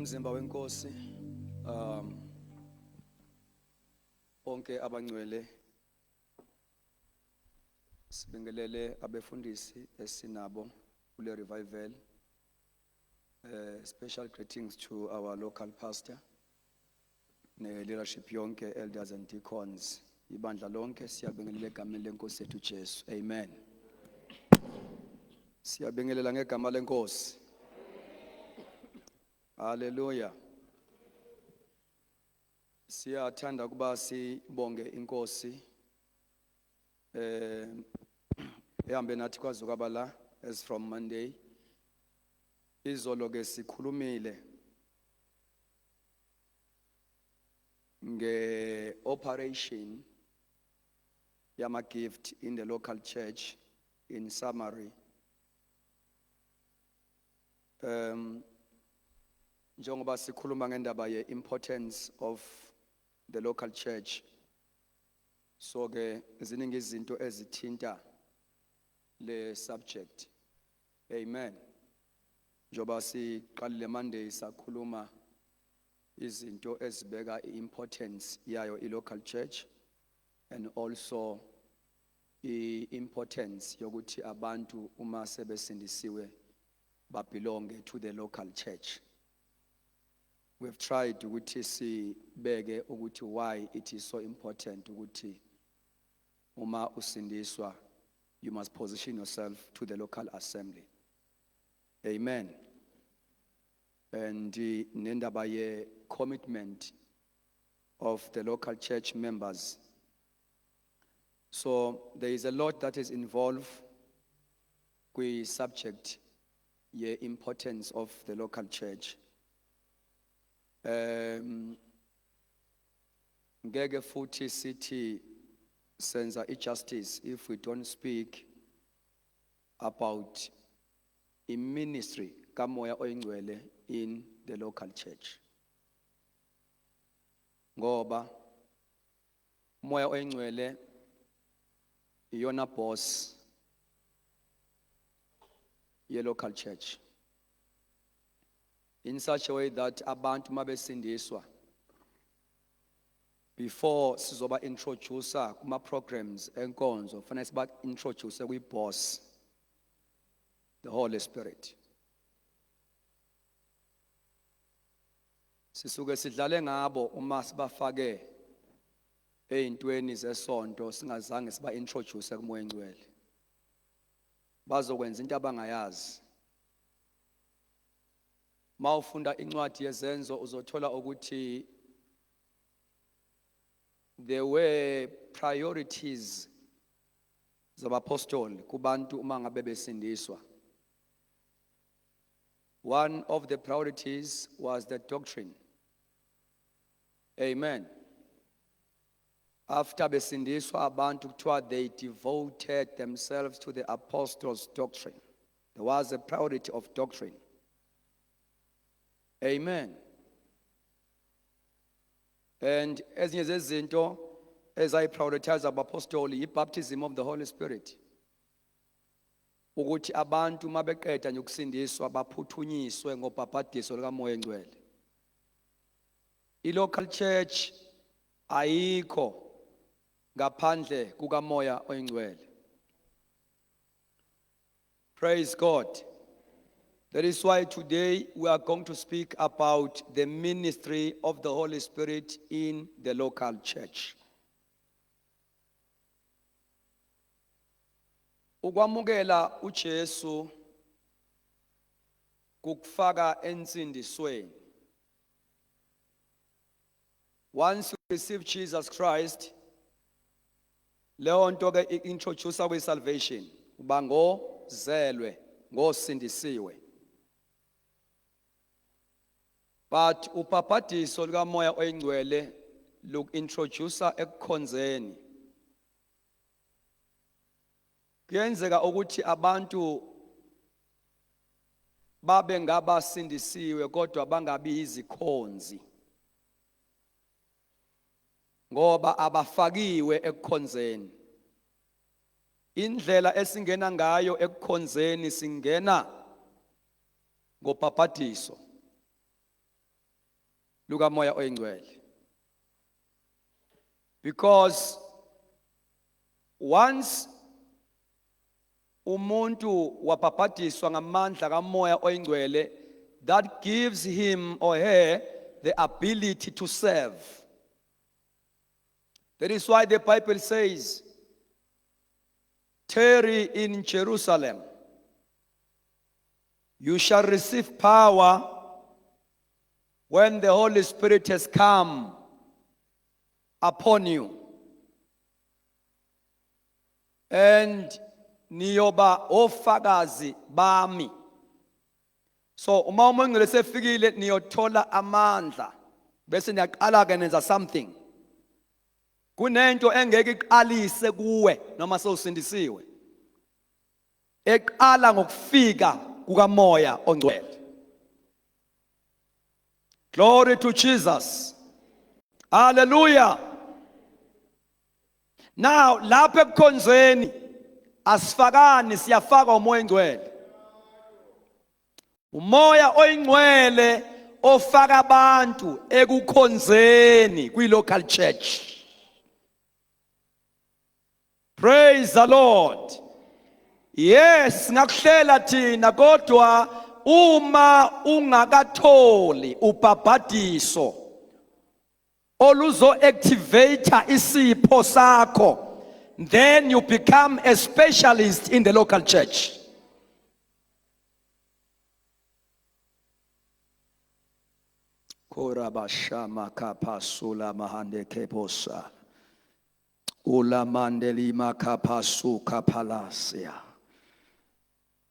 umzimba wenkosi onke abangcwele sibingelele abefundisi esinabo kule revival. Special greetings to our local pastor ne leadership yonke, elders and deacons. Ibandla lonke siyabingelela egameni lenkosi yethu Jesu. Amen. Siyabingelela ngegama lenkosi. Hallelujah. Siyathanda kuba sibonge inkosi ehambe nathi kwazi kwabala as from Monday. Izolo ke sikhulumile nge operation yama gift in the local church. In summary, njengoba sikhuluma ngendaba ye importance of the local church, so ke ziningi izinto ezithinta le subject. Amen. Njoba siqalile Monday sakhuluma izinto ezibeka i-importance yayo i-local church, and also i-importance yokuthi abantu uma sebesindisiwe babelonge to the local church. We've tried ukuthi sibeke ukuthi why it is so important ukuthi uma usindiswa you must position yourself to the local assembly. Amen. And nendaba ye commitment of the local church members. So there is a lot that is involved with subject ye importance of the local church. Ngeke futhi sithi senza injustice if we don't speak about a ministry kamoya oyingcwele in the local church. Ngoba moya oyingcwele iyona boss ye local church, in such a way that abantu mabesindiswa, before sizoba introduce kuma programs enkonzo fanele siba introduce kwi boss, the Holy Spirit. Sisuke sidlale ngabo uma sibafake ezintweni zesonto singazange siba introduce kumoya engcwele, bazokwenza into abangayazi. Mawufunda incwadi yezenzo uzothola ukuthi there were priorities zabapostoli kubantu uma ngabe besindiswa. One of the priorities was the doctrine. Amen. After besindiswa abantu kuthiwa they devoted themselves to the apostles' doctrine. There was a priority of doctrine. Amen. And ezinye zezinto ezayiprioritize abapostoli i-baptism of the Holy Spirit. Ukuthi abantu mabeqeda nje ukusindiswa baphuthunyiswe ngobhabhadiso likamoya engcwele. I-local church ayikho ngaphandle kukamoya oyingcwele. Praise God. That is why today we are going to speak about the ministry of the Holy Spirit in the local church. Ukwamukela uJesu kukufaka ensindisweni. Once you receive Jesus Christ, leyo nto ke introduce kwi salvation, uba ngozelwe, ngosindisiwe. But upapadiso likamoya oyingcwele look introduce ekukhonzeni. Kuyenzeka ukuthi abantu babe ngabasindisiwe kodwa bangabi izikhonzi, ngoba abafakiwe ekukhonzeni. Indlela esingena ngayo ekukhonzeni singena ngobhabhadiso. lukamoya oyingcwele. Because once umuntu wabhabhadiswa ngamandla kamoya oyingcwele, that gives him or her the ability to serve. That is why the Bible says, tarry in Jerusalem. You shall receive power when the Holy Spirit has come upon you. And niyoba ofakazi bami. So uma umuntu lesefikile niyothola amandla bese niyaqala ke nenza something. Kunento engeke iqalise kuwe noma sewusindisiwe. Eqala ngokufika kukamoya ongcwele. Glory to Jesus. Hallelujah. Now lapha ekukhonzeni asifakani siyafaka umoya oyingcwele. Umoya oyingcwele ofaka abantu ekukhonzeni kwi-local church. Praise the Lord. Yes, ngakuhlela thina kodwa uma ungakatholi ubhabhadiso oluzo activate isipho sakho, then you become a specialist in the local church. Korabashama kapasula mahande keposa. Ulamandeli makapasu kapalasia.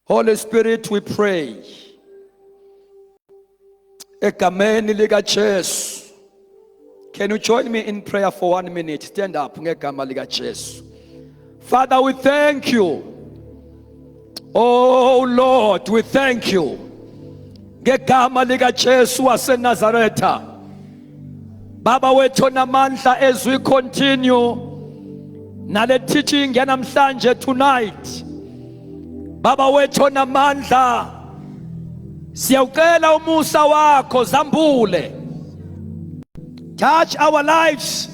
Holy Spirit, we pray. Egameni lika Jesu. Can you join me in prayer for 1 minute? Stand up. Ngegama lika Jesu. Father, we thank you. Oh Lord, we thank you. Ngegama lika Jesu wase Nazareta. Baba wethu namandla as we continue nale teaching yanamhlanje tonight. Baba wethu namandla siyawucela umusa wakho zambule. Touch our lives.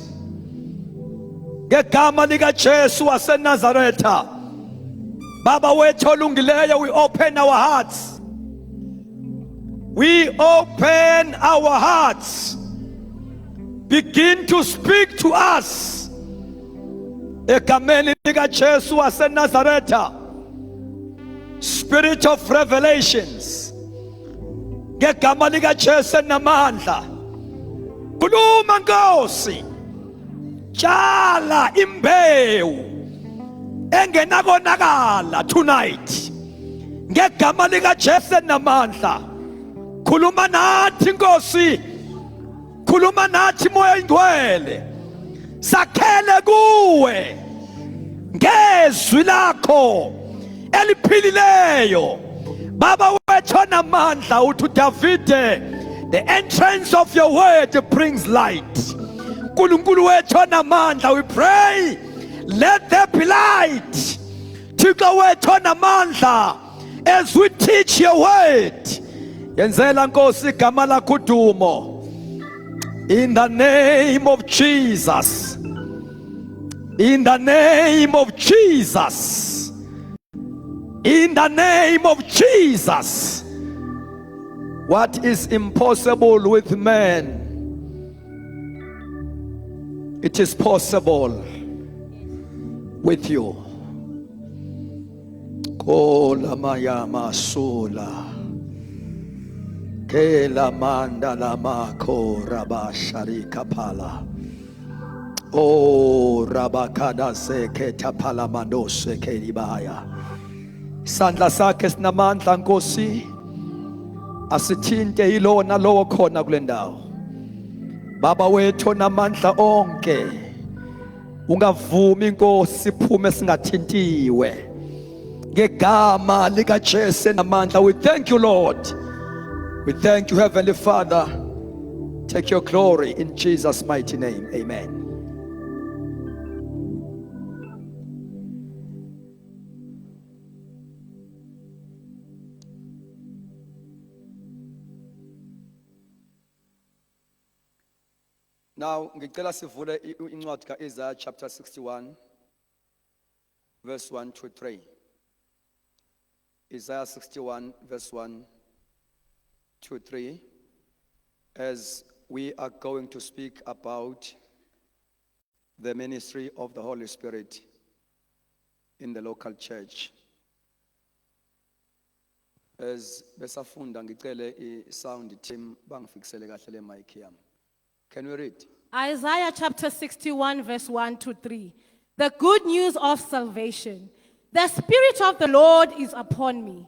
Ngegama lika Jesu wase Nazareta. Baba wethu olungileyo, we open our hearts. We open our hearts. Begin to speak to us. Egameni lika Jesu wase Nazareta. Spirit of revelations. Ngegama lika Jesu namandla. Khuluma Nkosi. Tshala imbewu engenakonakala tonight. Ngegama lika Jesu namandla. Khuluma nathi Nkosi. Khuluma nathi moya oyingcwele. Sakhele kuwe ngezwi lakho eliphilileyo. Baba wethu namandla uthi Davide, the entrance of your word brings light. Nkulunkulu wethu namandla, we pray, let there be light. Thixo wethu namandla, as we teach your word, yenzela Nkosi igama lakho udumo. In the name of Jesus. In the name of Jesus. In the name of Jesus. What is impossible with man, it is possible with you. Kola mayama sola. Kela mandala mako rabashari kapala. Oh rabakada seke tapala mandose keribaya. Sandla sakhe sinamandla Nkosi. Asithinte yilo nalowo khona kule ndawo. Baba wethu namandla onke. Ungavumi Nkosi siphume singathintiwe. Ngegama lika Jesu namandla, we thank you Lord. We thank you Heavenly Father. Take your glory in Jesus' mighty name. Amen. Now, ngicela sivule incwadi ka-Isaiah chapter 61, verse 1 to 3. Isaiah 61, verse 1 to 3, as we are going to speak about the ministry of the Holy Spirit in the local church. As besafunda ngicele i-sound team bangifikisele kahle le mic yami. Can we read? Isaiah chapter 61, verse 1 to 3. The good news of salvation. The Spirit of the Lord is upon me,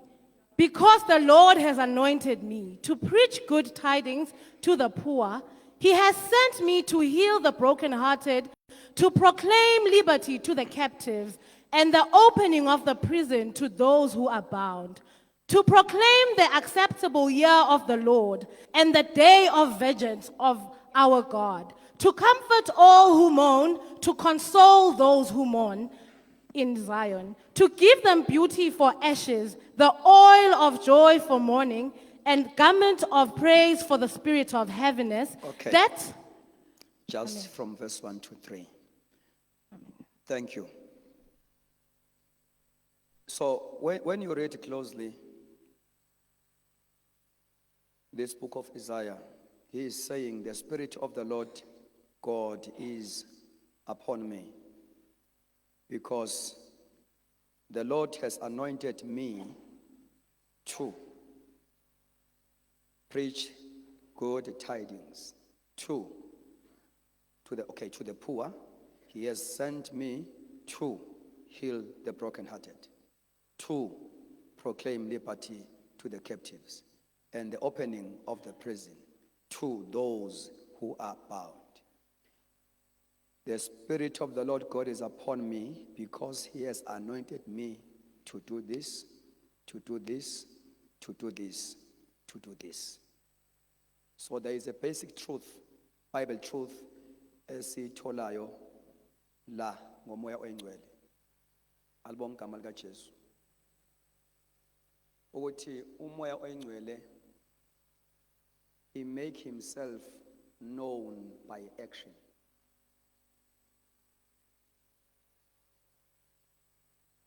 because the Lord has anointed me to preach good tidings to the poor. He has sent me to heal the brokenhearted, to proclaim liberty to the captives, and the opening of the prison to those who are bound, to proclaim the acceptable year of the Lord and the day of vengeance of our God, to comfort all who mourn, to console those who mourn in Zion, to give them beauty for ashes, the oil of joy for mourning, and garment of praise for the spirit of heaviness. Okay. That Just from verse 1 to 3. Thank you. So when you read closely this book of Isaiah, he is saying, the Spirit of the Lord God is upon me, because the Lord has anointed me to preach good tidings to the poor. He has sent me to heal the brokenhearted, to proclaim liberty to the captives, and the opening of the prison to those who are bound. The Spirit of the Lord God is upon me, because he has anointed me to do this, to do this, to do this, to do this. So there is a basic truth, Bible truth, esiyitholayo la ngomoya oyingcwele. Alibonke igama likaJesu. Ukuthi umoya oyingcwele, he make himself known by action.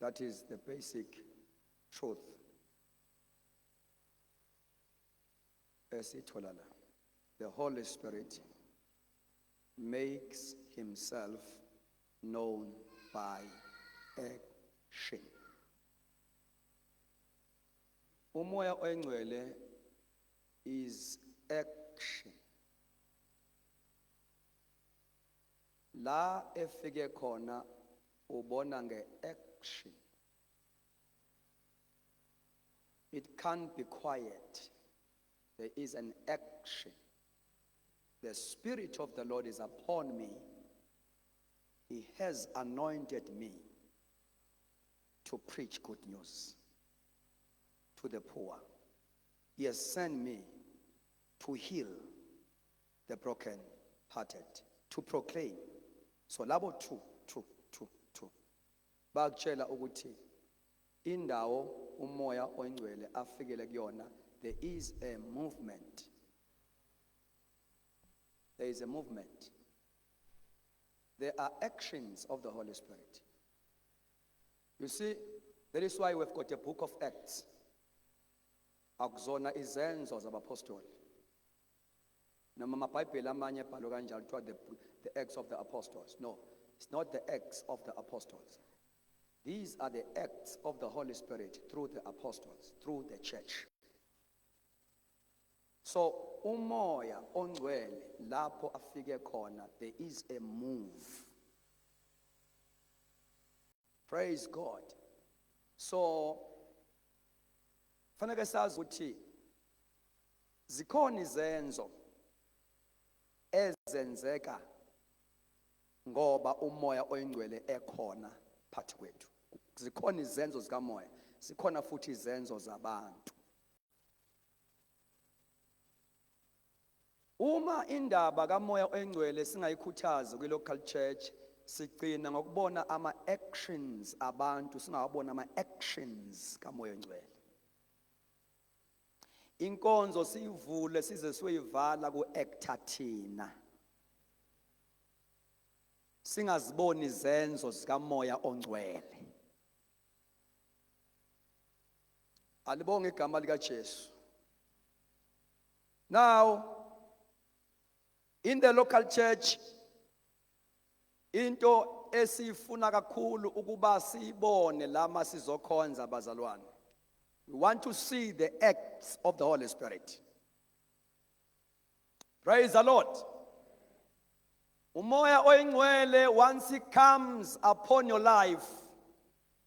That is the basic truth. Esithola la. The Holy Spirit makes himself known by action. Umoya oyingcwele is action. La efike khona ubona nge-action. It can't be quiet. There is an action. The Spirit of the Lord is upon me. He has anointed me to preach good news to the poor. He has sent me to heal the broken-hearted, to proclaim. So labo two. Bakutshela ukuthi indawo umoya oyingcwele afikele kuyona, there is a movement. There is a movement. There are actions of the Holy Spirit. You see, that is why we've got a book of Acts. Akuzona izenzo zabapostoli. Noma amabhayibheli amanye ebhalwe kanjalo kuthiwa the Acts of the Apostles. No, it's not the Acts of the Apostles. These are the acts of the Holy Spirit through the apostles, through the church. So, umoya ongcwele lapho afike khona, there is a move. Praise God. So, fanele sazi ukuthi zikhona izenzo ezenzeka ngoba umoya oyingcwele ekhona phakathi kwethu. Zikhona izenzo zikamoya, zikhona futhi izenzo zabantu. Uma indaba kamoya oyingcwele singayikhuthazi kwi-local church, sigcina ngokubona ama-actions abantu, singawabona ama-actions kamoya oyingcwele. Inkonzo siyivule size siyoyivala ku-acta thina. singaziboni izenzo zikamoya ongcwele. Alibonge igama lika Jesu. Now, in the local church, into esifuna kakhulu ukuba sibone lama sizokhonza bazalwane. We want to see the acts of the Holy Spirit. Praise the Lord. Umoya oyingcwele, once he comes upon your life,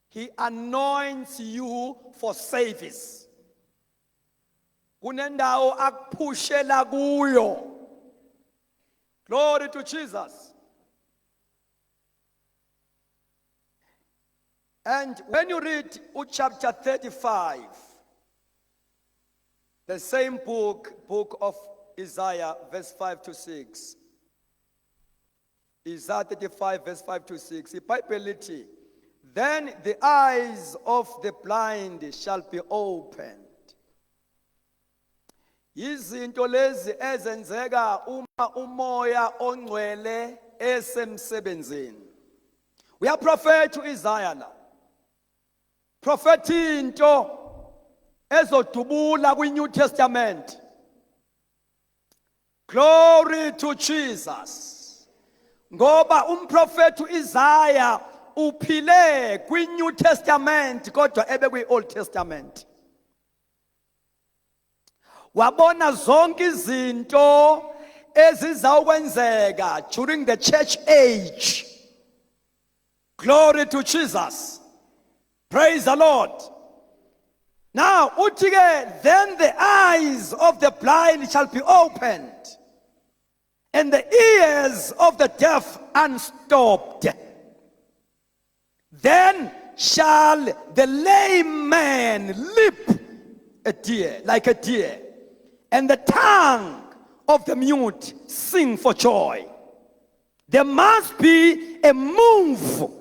he anoints you for service. Kunendawo akuphushela kuyo. Glory to Jesus. And when you read chapter 35, the same book of Isaiah, verse 5 to 6. Isaiah 35, verse 5 to 6. Ipayipelithi, then the eyes of the blind shall be opened. Izinto lezi ezenzeka uma umoya ongcwele esemsebenzini. We are prophet to Isaiah now. Prophet into ezodubula kwi-New Testament. Glory to Jesus. Ngoba umprofetu Isaiah uphile kwi-New Testament kodwa ebe kwi-Old Testament. Wabona zonke izinto ezizawukwenzeka during the church age. Glory to Jesus. Praise the Lord. Now, uthike, then the eyes of the blind shall be opened, and the ears of the deaf unstopped. Then shall the lame man leap like a deer, and the tongue of the mute sing for joy. There must be a move.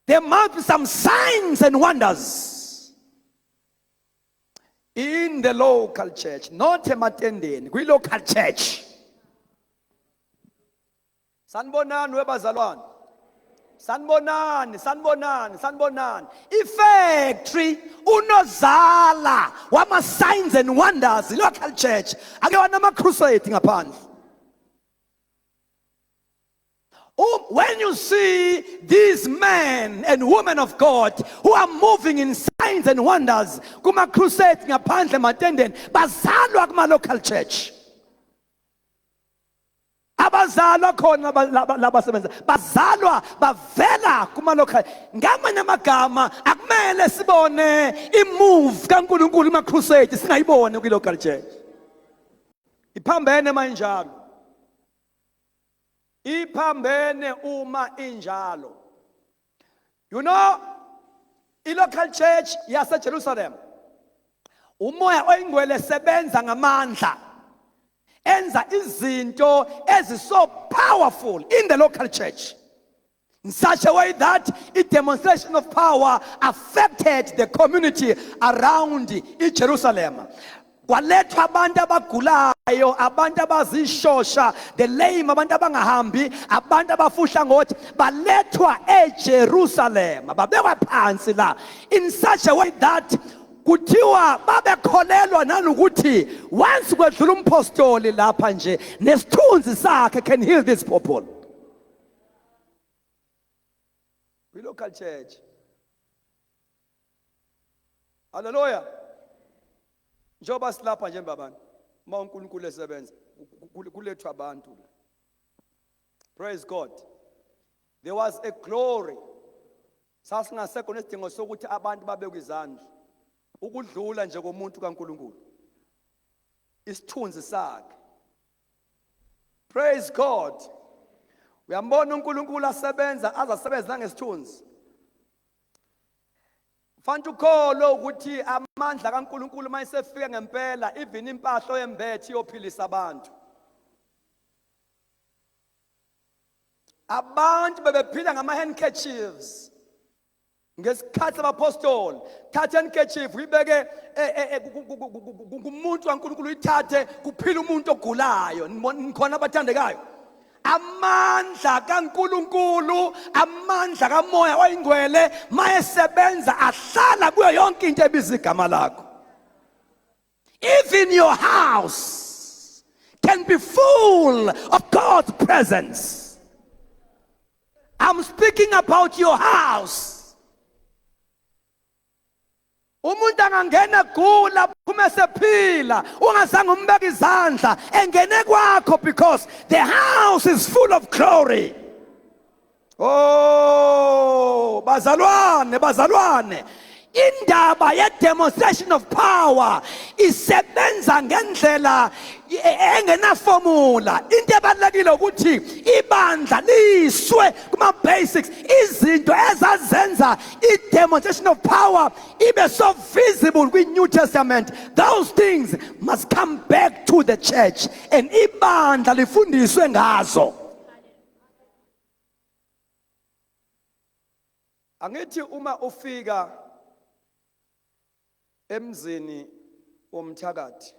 There must be some signs and wonders in the local church, not ematendeni, kwi local church. Sanibonani webazalwane. Sanibonani. Ifactory unozala wama signs and wonders local church. Ake wanama crusade ngaphandle. When you see these men and women of God who are moving in signs and wonders, kuma crusade ngaphandle matenden, bazalwa kuma local church. Abazalwa khona labasebenza, bazalwa bavela kuma local. Ngamanye amagama akumele sibone imove kaNkulunkulu kuma crusade singayibone kwi local church. Iphambene manjalo. Iphambene uma injalo. You know, in local church yase Jerusalem, umoya oyingcwele sebenza ngamandla. Enza izinto so powerful in the local church. In such a way that a demonstration of power affected the community around in Jerusalem. Kwalethwa abantu abagulayo, abantu abazishosha, the lame, abantu abangahambi, abantu abafuhla ngothi balethwa eJerusalem, babekwa phansi la, in such a way that kuthiwa babekholelwa nanokuthi once kwedlula umpostoli lapha nje nesithunzi sakhe can heal these people. We local church. Hallelujah. Njoba silapha nje babani uma uNkulunkulu esebenza kulethwa abantu. Praise God. There was a glory. Sasingasekho nesidingo sokuthi abantu babekwe izandla ukudlula nje komuntu kaNkulunkulu. Isithunzi sakhe. Praise God. Uyambona uNkulunkulu asebenza azasebenza ngesithunzi. Fanele ukholo ukuthi amandla kaNkulunkulu mayisefika ngempela even impahla oyembethe iyophilisa abantu. Abantu bebephila ngama handkerchiefs. Ngesikhathi abapostoli thatha handkerchief uyibeke kumuntu kaNkulunkulu uyithathe kuphila umuntu ogulayo. Nikhona abathandekayo. amandla kaNkulunkulu, amandla kaMoya oyiNgcwele mayesebenza ahlala kuyo yonke into ebiza igama lakho. Even your house can be full of God's presence. I'm speaking about your house. Umuntu angangena gula phume sephila ungazange umbeke izandla engene kwakho because the house is full of glory. Oh, bazalwane, indaba ye demonstration of power isebenza ngendlela engena formula. Into ebalekile ukuthi ibandla liswe kuma basics, izinto ezazenza I demonstration of power ibe so visible kwi New Testament. Those things must come back to the church and ibandla lifundiswe ngazo. Angithi uma ufika emzini womthakathi,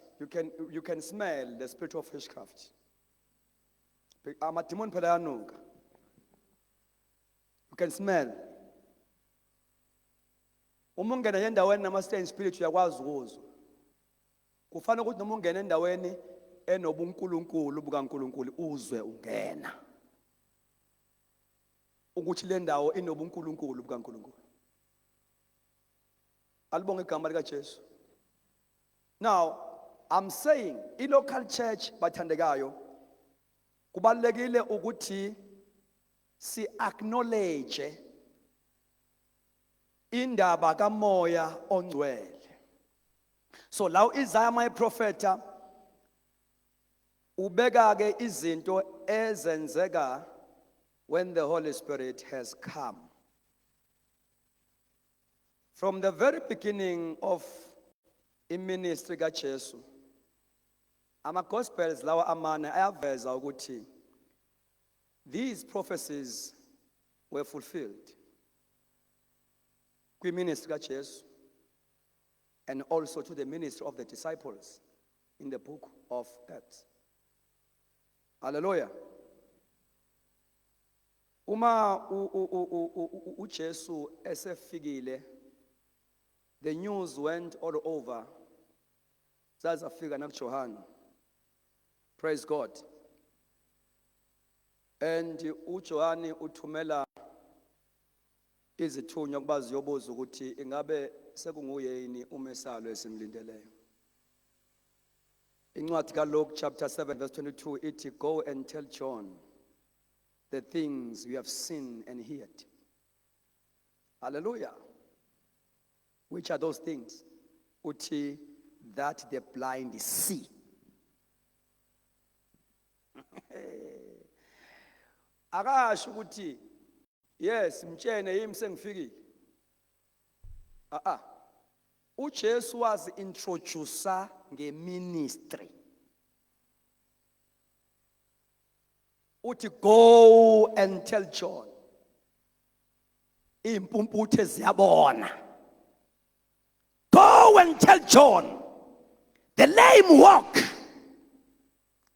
you can smell the spirit of witchcraft. Amadimoni phela yanuka. You can smell. Uma ungena endaweni nama-strange spirit uyakwazi ukuzwa. Kufanele ukuthi noma ungena endaweni enobunkulunkulu bukaNkulunkulu uzwe ungena. Ukuthi le ndawo inobunkulunkulu bukaNkulunkulu. Alibonge igama lika Jesu. Now, I'm saying, local church bathandekayo, kubalekile ukuthi si acknowledge indaba kaMoya oNgcwele. So law Isaiah my propheta ubeka ke izinto ezenzeka when the Holy Spirit has come. From the very beginning of iministry kaJesu, ama-gospels lawa amane ayaveza ukuthi these prophecies were fulfilled kwi-ministry kaJesu and also to the ministry of the disciples in the book of Acts. Hallelujah. Uma uJesu esefikile, the news went all over. Zazafika nakuJohane. Praise God. And uJohane uthumela izithunywa ukuba ziyobuza ukuthi ingabe sekunguyini umesalo esimlindeleyo. Incwadi kaLuke chapter 7 verse 22 ithi, go and tell John the things you have seen and heard. Hallelujah. Which are those things? Uthi, that the blind see. Akasho ukuthi yes mtshene yimi sengifikile. uJesu was introducer ngeministry. Uthi go and tell John. Impumputhe ziyabona. Go and tell John. The lame walk.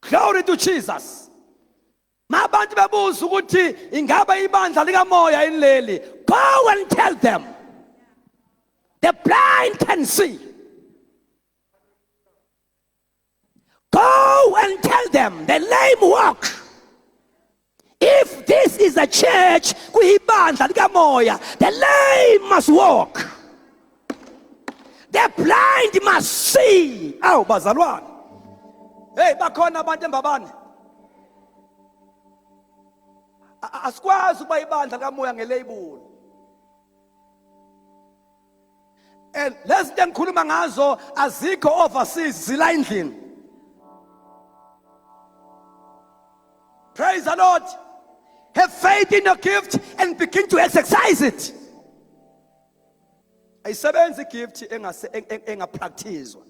Glory to Jesus. Mabantu bebuza ukuthi ingaba ibandla likaMoya inleli. Go and tell them. The blind can see. Go and tell them. The lame walk. If this is a church kuyibandla likaMoya, the lame must walk. The blind must see. Aw bazalwane. Hey bakhona abantu embabane. Asikwazi ukuba ibandla likaMoya ngelabel. And lezi engikhuluma ngazo azikho overseas zila endlini. Praise the Lord. Have faith in your gift and begin to exercise it. Ayisebenzi gift engapracticewa.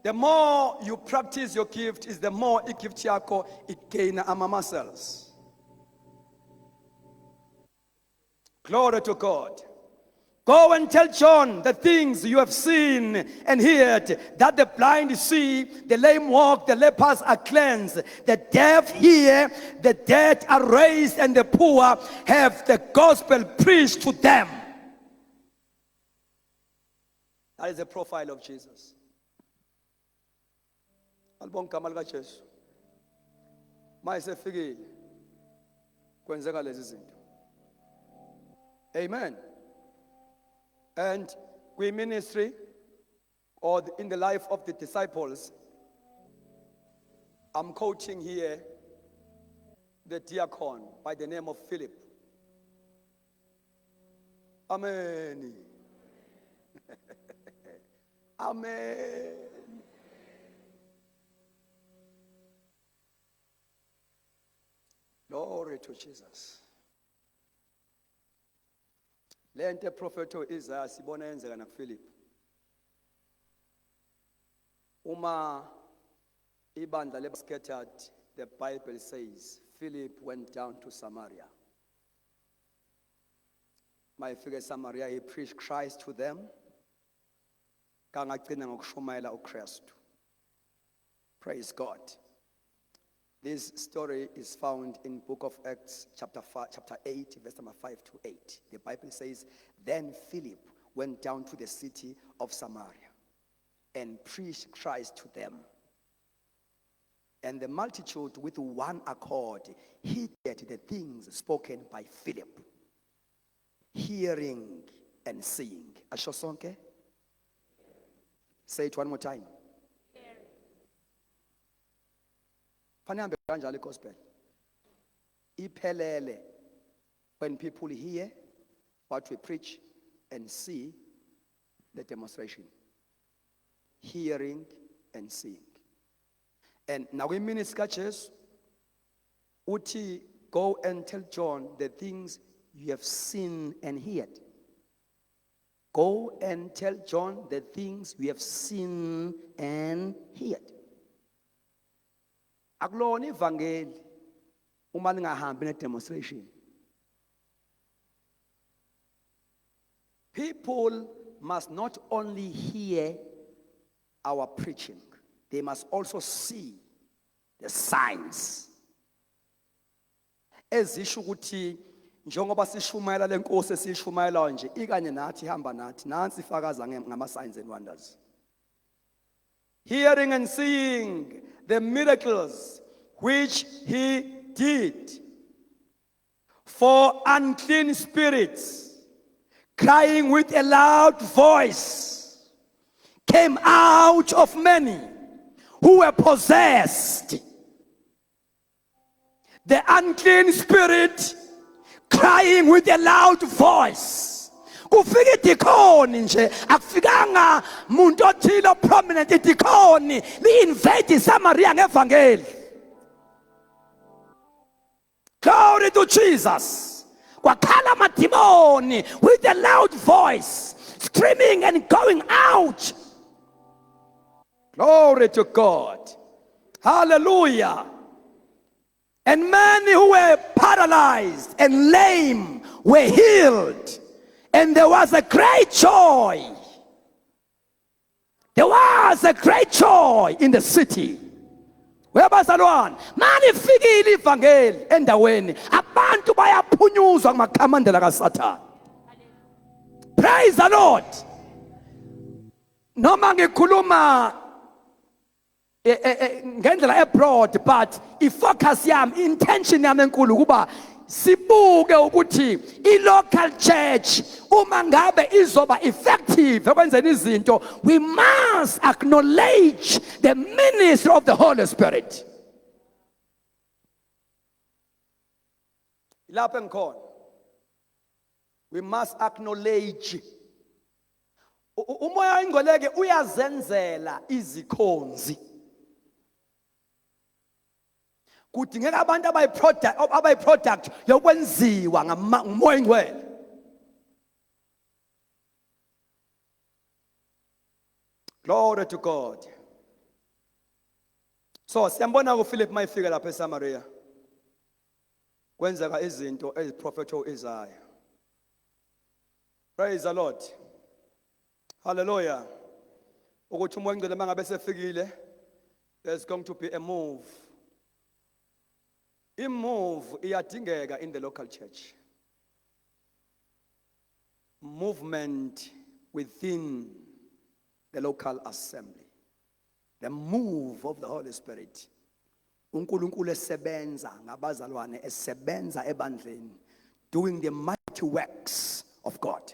The more you practice your gift is the more igift yakho igaina ama-muscles. Glory to God. Go and tell John the things you have seen and heard, that the blind see, the lame walk, the lepers are cleansed, the deaf hear, the dead are raised, and the poor have the gospel preached to them. That is the profile of Jesus. Alibonga igama lika Jesu. Mayisefikile kwenzeka lezi zinto. Amen. And we ministry, or in the life of the disciples, I'm quoting here the diacon by the name of Philip. Amen. Amen. Glory to Jesus. Lente propheto Isaiah sibona yenzeka na Philip. Uma ibandla le scattered, the Bible says Philip went down to Samaria. My figure Samaria, he preached Christ to them. Kangagcina ngokushumayela uKristu. Praise God. This story is found in book of Acts chapter 8, verse number 5 to 8. The Bible says, then Philip went down to the city of Samaria and preached Christ to them. And the multitude with one accord heeded the things spoken by Philip, hearing and seeing. Asho sonke? Say it one more time. Fanele kanjalo igospel. Iphelele when people hear what we preach and see the demonstration. Hearing and seeing. And now in minutes catches, uti go and tell John the things you have seen and heard. Go and tell John the things we have seen and heard. Akulona ivangeli uma ningahambi ne demonstration. People must not only hear our preaching, they must also see the signs. Ezisho ukuthi njengoba sishumayela lenkosi esishumayela nje ikanye nathi hamba nathi nansi ifakaza ngama signs and wonders. Hearing and seeing the miracles which he did. For unclean spirits, crying with a loud voice, came out of many who were possessed. The unclean spirit crying with a loud voice. Kufika idikoni nje akufikanga muntu othile prominent idikoni li-invade Samaria ngevangeli. Glory to Jesus. Kwakhala amadimoni with a loud voice, screaming and going out. Glory to God. Hallelujah. And many who were paralyzed and lame were healed. And there was a great joy. There was a great joy in the city. Webazalwane, manifikile ivangeli endaweni, abantu bayaphunyuzwa ngamakhamandela kaSathane. Praise the Lord. Noma ngikhuluma ngendlela abroad, but ifocus yami, intention yami enkulu kuba sibuke ukuthi i-local church uma ngabe izoba effective ekwenzeni izinto, we must acknowledge the ministry of the Holy Spirit. Lapho engikhona, we must acknowledge umoya oyingcwele uyazenzela izikhonzi. Kudingeka abantu abayi-product yokwenziwa ngumoya oyingcwele. Glory to God. So siyambona uPhilip mayifika lapha eSamaria, kwenzeka izinto eziprofetho Isaiah. Praise the Lord. Hallelujah. Ukuthi umoya ongcwele mangabe sefikile, there's going to be a move. A move iyadingeka in the local church. Movement within the local assembly. The move of the Holy Spirit. uNkulunkulu esebenza ngabazalwane esebenza ebandleni, doing the mighty works of God.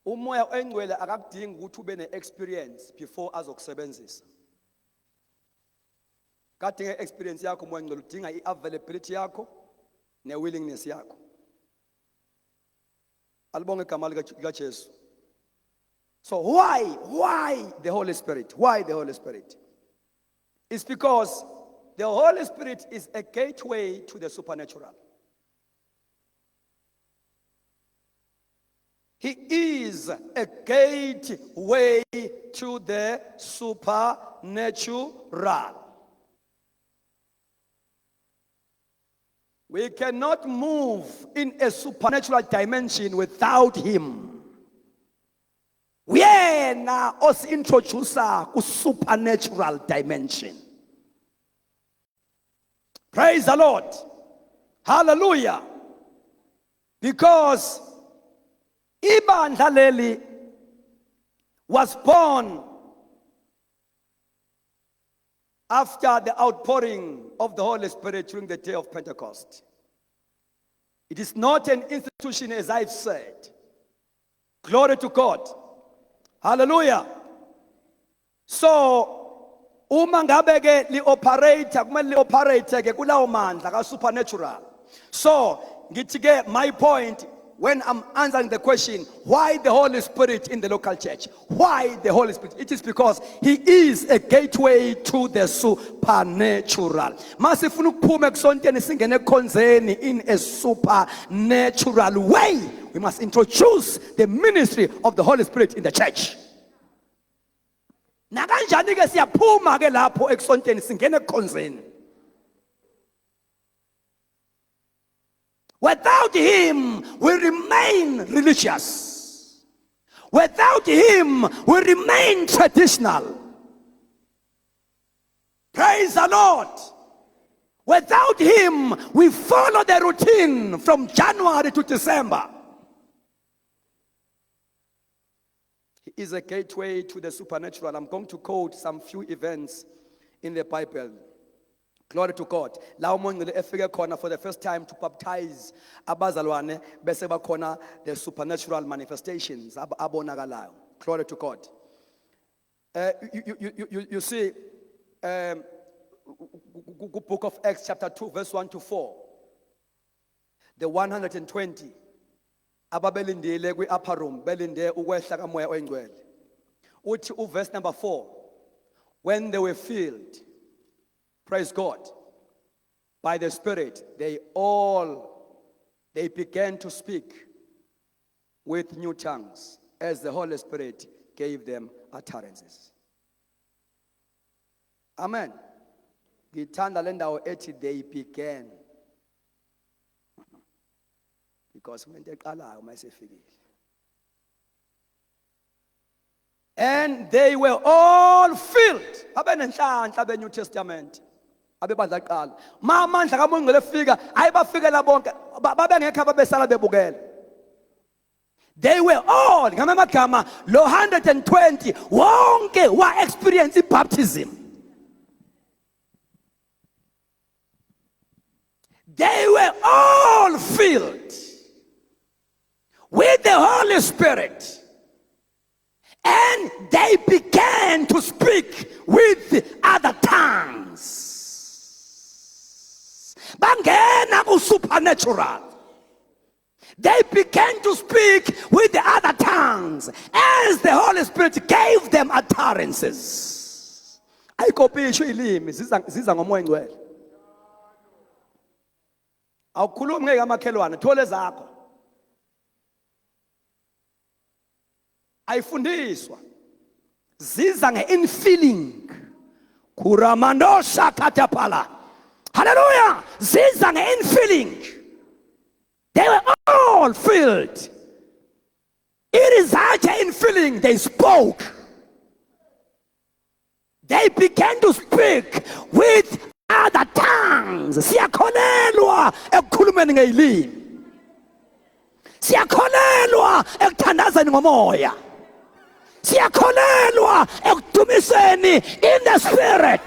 Umoya engcwele akakudingi ukuthi ube ne-experience before azokusebenzisa. Kadinga experience yakho umoya engcwele, udinga i-availability yakho ne-willingness yakho. Alibonge igama likaJesu. So why the Holy Spirit? Why the Holy Spirit? It's because the Holy Spirit is a gateway to the supernatural. He is a gateway to the supernatural. We cannot move in a supernatural dimension without Him. Uyena osintroducer ku supernatural dimension. Praise the Lord. Hallelujah. Because ibandla leli was born after the outpouring of the Holy Spirit during the day of Pentecost. It is not an institution, as I've said. Glory to God. Hallelujah. So, uma ngabe ke li operate kumele li operate ke kulawo mandla ka supernatural. So, ngithi ke my point when I'm answering the question, why the Holy Spirit in the local church? Why the Holy Spirit? It is because He is a gateway to the supernatural. Masifuna ukuphuma ekusonteni singene ekhonzeni in a supernatural way. We must introduce the ministry of the Holy Spirit in the church. Nakanjani ke siyaphuma ke lapho ekusonteni singene ekhonzeni. Without Him, we remain religious. Without Him, we remain traditional. Praise the Lord. Without Him, we follow the routine from January to December. He is a gateway to the supernatural. I'm going to quote some few events in the Bible. Glory to God. La umonqile efike khona for the first time to baptize abazalwane bese bakhona the supernatural manifestations abonakalayo. Glory to God. You see book of Acts chapter 2 verse 1 to 4. The 120 ababelindile kwi upper room belinde ukwehla kamoya oyingcwele. Uthi verse number 4, when they were filled, praise God, by the Spirit, they began to speak with new tongues as the Holy Spirit gave them utterances. Amen. Ngithanda le ndawo ethi they began. Because umuntu eqalayo mayesefikile. And they were all filled. Abenenhlanhla be New Testament. Abebandla qala. Amandla kaMongcwele efika, ayibafikela bonke. Babengekho ababesala bebukela. They were all, ngamagama lo 120 wonke wa experience baptism. They were all filled with the Holy Spirit. And they began to speak with other tongues. Bangena ku supernatural. They began to speak with the other tongues as the Holy Spirit gave them utterances. Ayikopisho ilimi ziza ngomoya ngcwele. Awukhulumi ngeke amakhelwane, thole zakho. Ayifundiswa. Ziza nge-infilling. Kuramandosha katapala. Hallelujah. Ziza nge-infilling. They were all filled. It is higher in filling. They spoke. They began to speak with other tongues. Siyakholelwa ekukhulumeni ngezilimi. Siyakholelwa ekuthandazeni ngomoya. Siyakholelwa ekudumiseni in the spirit.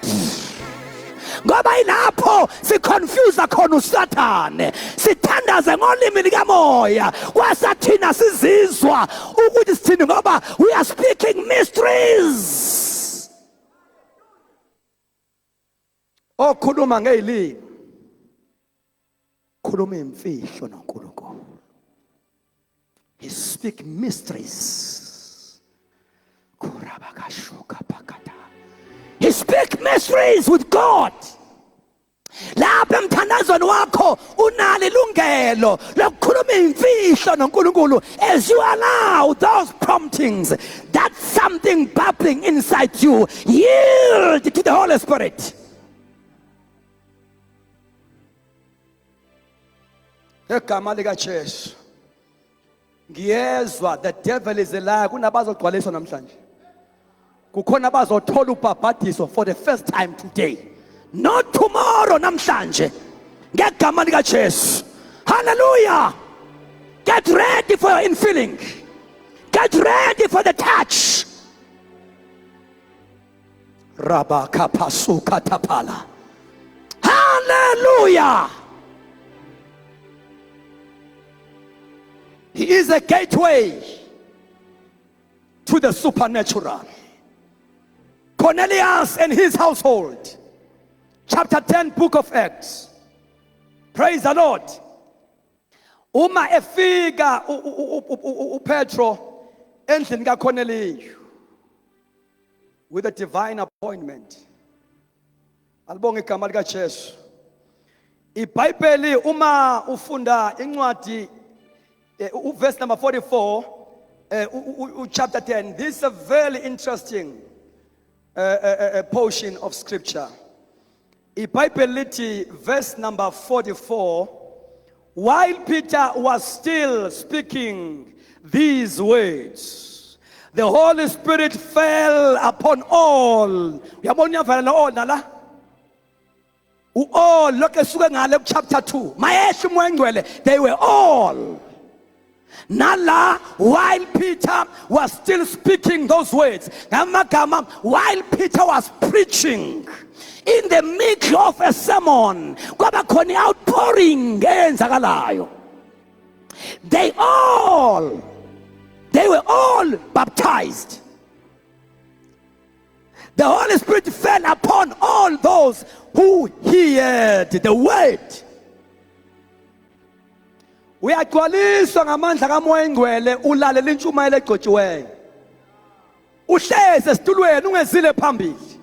Ngoba ilapho siconfuse khona uSathane. Sithandaze ngolimi likamoya. Kwasathina sizizwa ukuthi sithini ngoba we are speaking mysteries. Okhuluma ngezilimi. Khuluma imfihlo noNkulunkulu. He speak mysteries. He speak mysteries with God. Lapha emthandazweni wakho unalo ilungelo lokukhuluma imfihlo noNkulunkulu as you allow those promptings, that something bubbling inside you, yield to the Holy Spirit. Egama lika Jesu ngiyezwa the devil is a liar. Kunabazogcwaliswa namhlanje. Kukhona abazothola ubhabhadiso for the first time today. Not tomorrow, namhlanje. Ngegama lika Jesu. Hallelujah. Get ready for your infilling. Get ready for the touch. Rabakapasukatapala. Hallelujah. He is a gateway to the supernatural. Cornelius and his household. Chapter 10, book of Acts. Praise the Lord. Uma efika uPetro endlini kaCornelius with a divine appointment. Alibonga igama lika Jesu. IBhayibheli uma ufunda incwadi verse number 44 chapter 10. This is a very interesting portion of scripture. IBhayibheli verse number 44, while Peter was still speaking these words, the Holy Spirit fell upon all. Uyabona iyavela all nala? All lokho esuke ngale chapter 2. Mayehla umoya ngcwele, they were all. Nala, while Peter was still speaking those words, while Peter was preaching in the middle of a sermon, kwaba khona outpouring eyenzakalayo. They were all baptized. The Holy Spirit fell upon all those who heard the word. Uyagcwaliswa ngamandla kaMoya Ngcwele ulalela intshumayelo egcotshiweyo. Uhleze esitulweni ungezile phambili.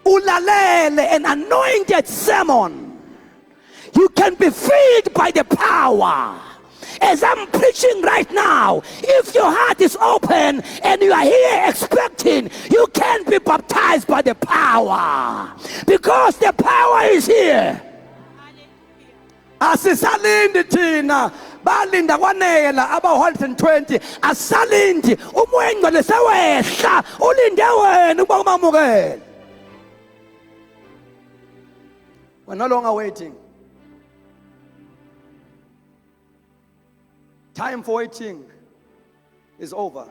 Ulalele an anointed sermon. You can be filled by the power. As I'm preaching right now, if your heart is open and you are here expecting, you can be baptized by the power. Because the power is here. Asisalindi thina balinda kwanela aba 120 asalindi umoya ngcwele sewehla ulinde wena ukuba umamukele. We're no longer waiting. Time for waiting is over.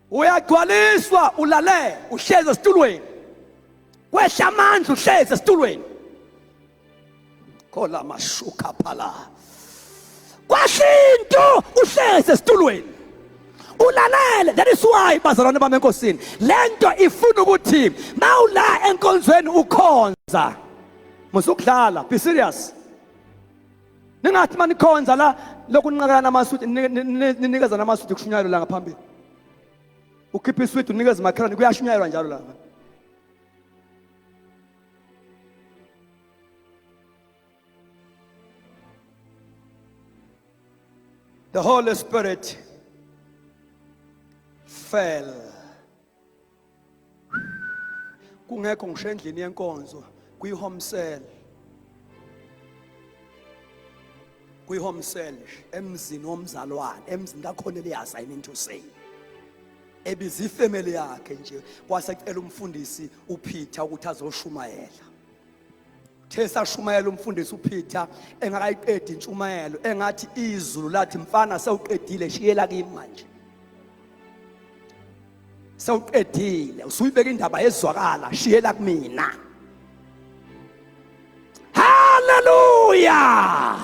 Uyagcwaliswa ulale uhlezi esitulweni. Wehla amandla uhlezi esitulweni. Khola mashuka phala. Kwashinto uhlezi esitulweni. Ulalele. That is why bazalwane bami enkosini, lento ifuna ukuthi mawula enkonzweni ukhonza. Musukudlala, be serious. Ningathi manikhonza la lokunqakana namasuthi ninikeza namasuthi kushunyayelo la ngaphambili. Ukhipha iswiti unikeza makhalani kuyashunyayelwa njalo la. The Holy Spirit fell. Kungekho ngisho endlini yenkonzo kwi-home cell emzini womzalwane emzini kaCornelius, I mean to say, ebiza ifamily yakhe nje kwasecela umfundisi uPeter ukuthi azoshumayela. Thesa shumayela umfundisi uPeter engakayiqedi intshumayelo engathi izulu lathi mfana sewuqedile shiyela kimi manje. Sewuqedile usuyibeka indaba yezwakala shiyela kumina. Hallelujah.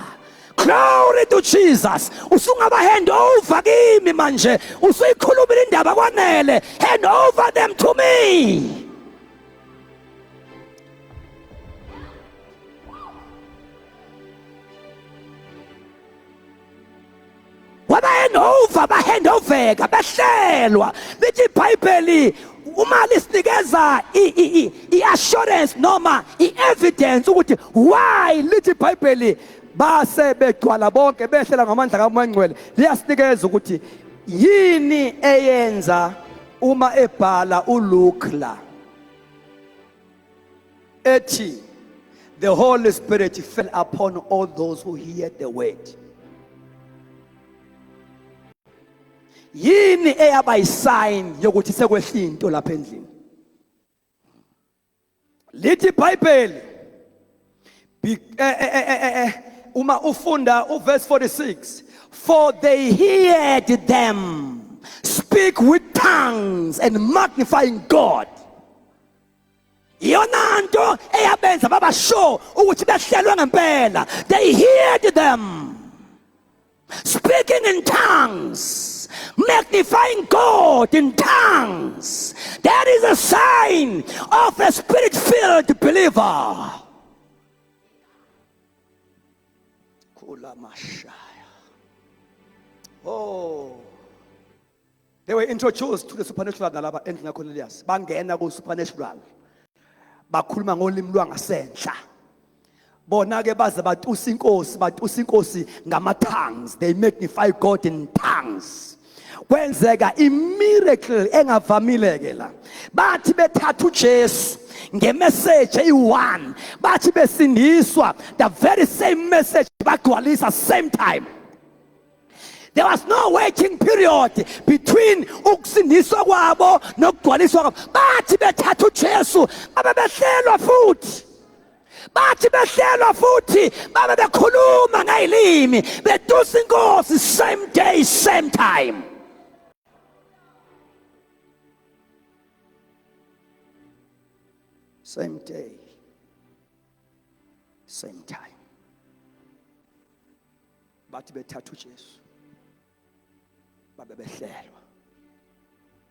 Glory to Jesus. Usungaba hand over kimi manje. Usuyikhulumile indaba kwanele. Hand over them to me. Bahand over behlelwa lithi iBhayibheli uma lisinikeza i-assurance noma i-evidence ukuthi why lithi iBhayibheli base begcwala bonke behlela ngamandla kaMoya Ngcwele liyasinikeza ukuthi yini eyenza uma ebhala uLuke la ethi the Holy Spirit fell upon all those who heard the word. Yini eyaba isign yokuthi sekwehlinto lapha endlini? Lithi iBhayibheli uma ufunda uverse 46, for they heard them speak with tongues and magnifying God. Iyona nto eyabenza baba sure ukuthi behlelwe ngempela. They heard them speaking in tongues, magnifying God in tongues. That is a sign of a spirit-filled believer. Oh, they were introduced to the supernatural nalaba endlini kaCornelius. Bangena ku supernatural. Bakhuluma ngolimi lwangasentla. Bona ke baze batusa inkosi ngama tongues. They magnify God in tongues. Kwenzeka imiracle engavamile ke la. Bathi bethatha uJesu ngemessage eyi-1, bathi besindiswa the very same message bagcwalisa same time. There was no waiting period between ukusindiswa kwabo nokugcwaliswa kwabo. Bathi bethatha uJesu babe behlelwa futhi. Bathi behlelwa futhi babe bekhuluma ngayilimi betusa inkosi same day same time. Same day, same time. Bathi bethatha uJesu babe behlelwa.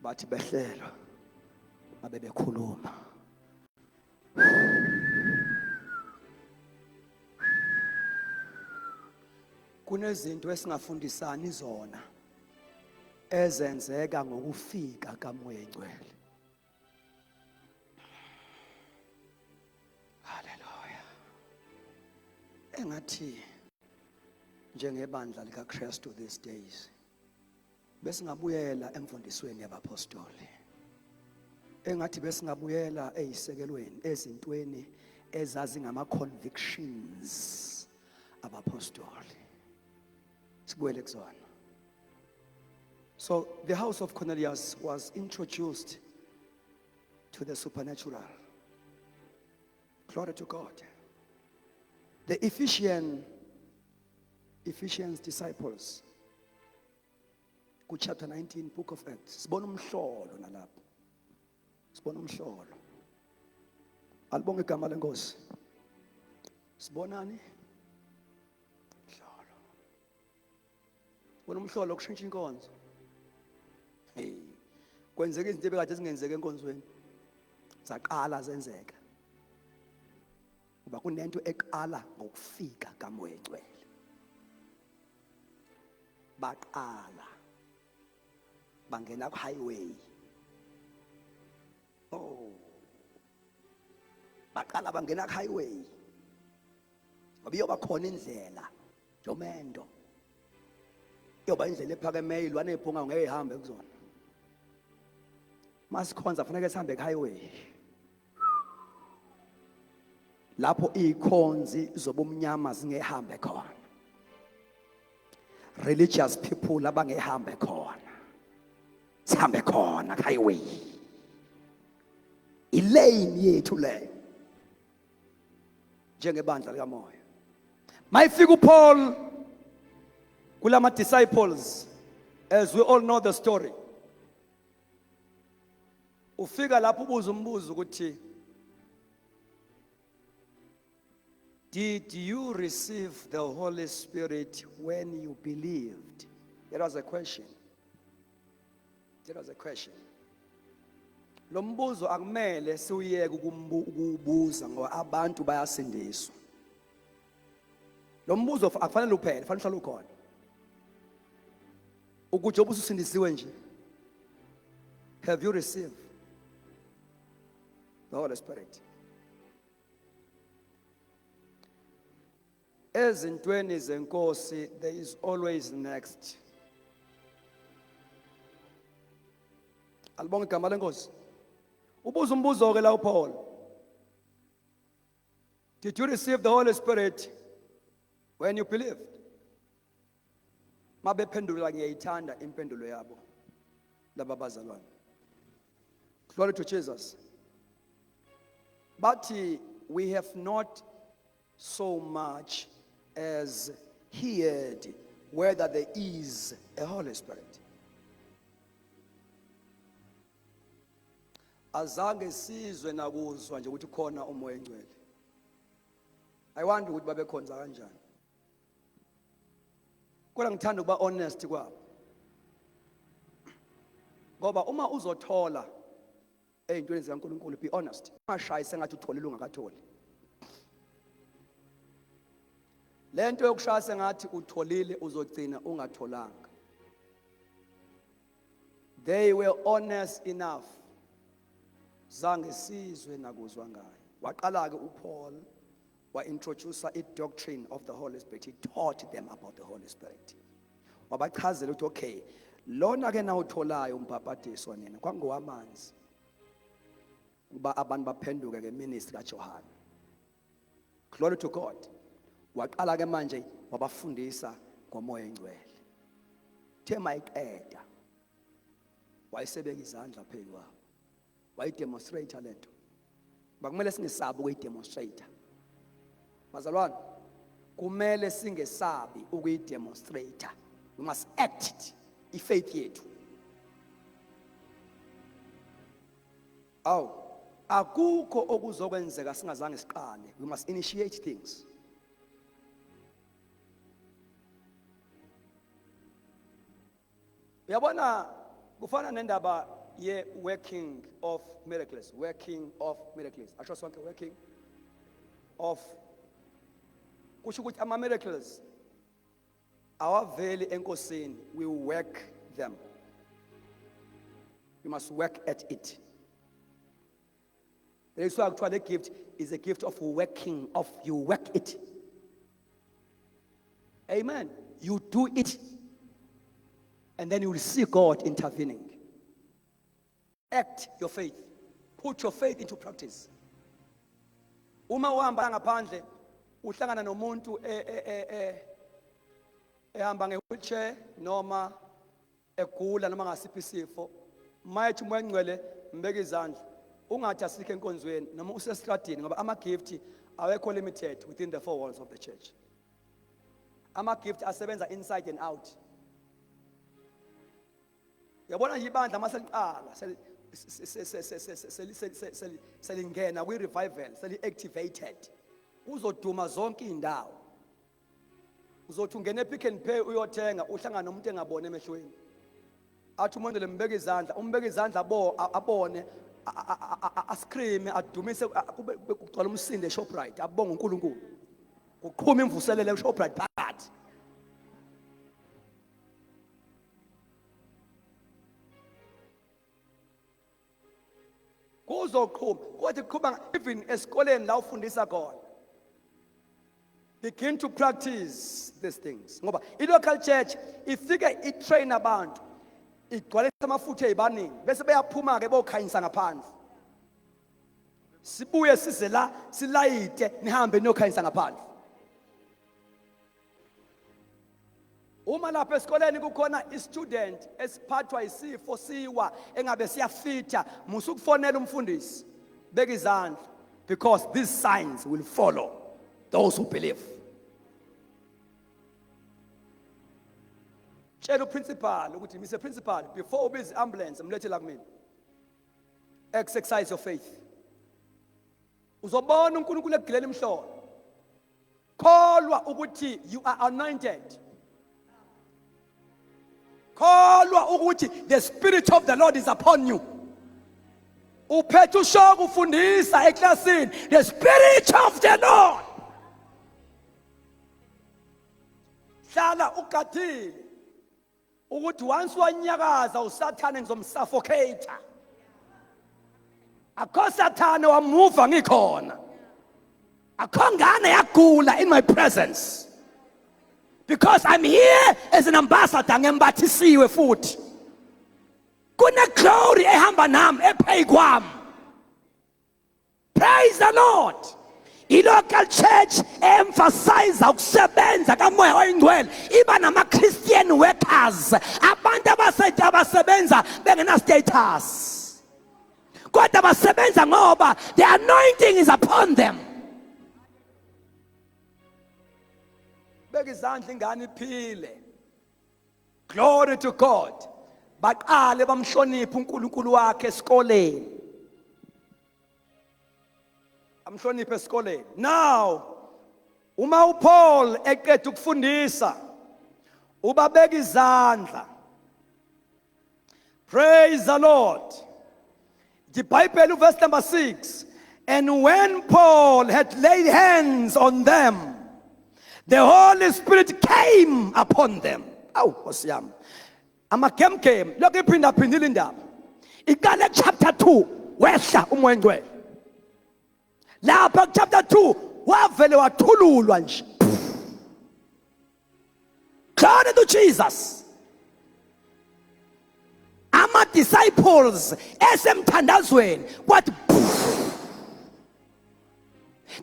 Bathi behlelwa babe bekhuluma. Kunezinto esingafundisani zona ezenzeka ngokufika kaMoya Ngcwele. Engathi njengebandla likaKristu these days besingabuyela emfundisweni yabapostoli. Engathi besingabuyela ezisekelweni ezintweni ezazi ngama convictions abapostoli. Sibuyele kuzona. So the house of Cornelius was introduced to the supernatural. Glory to God. The Ephesians disciples, chapter 19, book of Acts. Sibona umhlolo nalapho. Sibona umhlolo. Alibonge igama lenkosi. Sibonani? Umhlolo. Sibona umhlolo kushintsha inkonzo. Hey, kwenzeka izinto ebekade zingenzeka enkonzweni. Zaqala zenzeka. Kuba kunento eqala ngokufika kaMoya Ngcwele. Baqala bangena ku highway. Oh, baqala bangena ku highway. Abiyoba khona indlela Jomendo. Yoba indlela ephakemeyo ilwane ephunga ngeke ihambe kuzona. Masikhonza kufanele sihambe ku highway. lapho ikhonzi zobumnyama zingehambe khona, religious people abangehambe khona, sihambe khona highway, ilane yethu leyo njengebandla likamoya. Mayifika uPaul kulama disciples, as we all know the story, ufika lapho ubuza umbuzo ukuthi, did you receive the Holy Spirit when you believed? That was a question. That was a question. Lo mbuzo akumele siuyeke ukubuza ngoba abantu bayasindiswa. Lo mbuzo akufanele uphele, kufanele uhlale ukhona. Ukuthi obusindisiwe nje. Have you received the Holy Spirit? Ezintweni zenkosi, there is always next. Alibonga igama lenkosi. Ubuza umbuzo ke la uPaul. Did you receive the Holy Spirit when you believed? Mabephendula ngiyayithanda impendulo yabo laba bazalwane. Glory to Jesus. But we have not so much as heard whether there is a Holy Spirit. Azange sizwe nakuzwa nje ukuthi khona umoya engcwele. I wonder ukuthi babekhonza kanjani. Kodwa ngithanda ukuba honest kwabo. Ngoba uma uzothola ezintweni zikaNkulunkulu, be honest. Ungashayi sengathi utholile ungakatholi. Lento yokushaya sengathi utholile uzogcina ungatholanga. They were honest enough. Zange sizwe nakuzwa ngayo. Waqala ke uPaul wa-introduce i-doctrine of the Holy Spirit. He taught them about the Holy Spirit. Wabachazela ukuthi okay, lona ke na utholayo umbhabhadiso nina kwangowamanzi. Uba abantu baphenduke ke ministry kaJohane. Glory to God. Waqala ke manje wabafundisa ngomoya engcwele. Uthe mayiqeda wayesebeka izandla phezu kwabo. Wayidemonstrate lento. Bakumele singesabi ukuyidemonstrate. Bazalwane, kumele singesabi ukuyidemonstrate. We must act it. Ifaith yethu. Akukho okuzokwenzeka singazange siqale. We must initiate things. Uyabona kufana nendaba ye working of miracles. Asho sonke working of. Kusho ukuthi ama miracles awaveli enkosini, we work them. You must work at it. There is why the gift is a gift of working, of you work it. Amen. You do it. And then you will see God intervening. Act your faith. Put your faith into practice. Uma uhamba ngaphandle uhlangana nomuntu ehamba nge-wheelchair noma egula noma ngasiphi isifo, mayithi umoya engcwele mbeke izandla. Ungathi asikho enkonzweni noma usestradini ngoba ama-gift awekho limited within the four walls of the church. Ama-gift asebenza inside and out. Yabona ibandla maseliqala selingena kwi-revival, seli-activated. Uzoduma zonke indawo. Uzothi ungena ePick n Pay uyothenga uhlangana nomuntu engabone emehlweni. Athi umuntu lembeka izandla, umbeka izandla abone, ascream, adumise kugcwala umsindo eShoprite, abonga uNkulunkulu. Kuqhuma imvuselelo eShoprite phakathi. Kuzoqhuma, kodwa kuqhuma even esikoleni la ufundisa khona. Begin to practice these things. Ngoba i-local church ifike i-train abantu, igcwalisa amafutha ezibaningi, bese beyaphuma ke bokhanyisa ngaphandle. sibuye size la silayite nihambe niyokhanyisa ngaphandle. Uma lapha esikoleni kukhona istudent esiphathwa isifo siwa engabe siyafitha, musukufonela umfundisi, beka izandla, because these signs will follow those who believe. Tshela uprincipal ukuthi Mr. Principal, before ubize ambulance mlethe la kumina. Exercise your faith. Uzobona uNkulunkulu egileni imhlolo. Kholwa ukuthi you are anointed. Kholwa ukuthi the spirit of the Lord is upon you. Uphethe ushoko ufundisa eklasini, the spirit of the Lord. Hlala ugathile ukuthi once wanyakaza uSathane ngizomsuffocate. Akho Sathane wamuva ngikhona. Akho ngane yagula in my presence. Because I'm here as an ambassador, ngembathisiwe futhi. Kune glory ehamba nami ephezu kwami. Praise the Lord. I-local church emphasize ukusebenza kaMoya oyiNgcwele, iba nama Christian workers, abantu abasebenza bengena status. Kodwa basebenza ngoba the anointing is upon them. Beka izandla ingane iphile. Glory to God. Baqale bamhlonipha uNkulunkulu wakhe esikoleni. Amhloniphe esikoleni. Now, uma uPaul eqeda ukufundisa, ubabeka izandla. Praise the Lord. The Bible verse number 6. And when Paul had laid hands on them, the Holy Spirit came upon them. Awu Nkosiyami. Amagemgem lokho iphinda phindile indaba. Iqale chapter 2 wehla uMoya oNgcwele. Lapha chapter 2 wavele wathululwa nje. Glory to Jesus. Ama disciples esemthandazweni what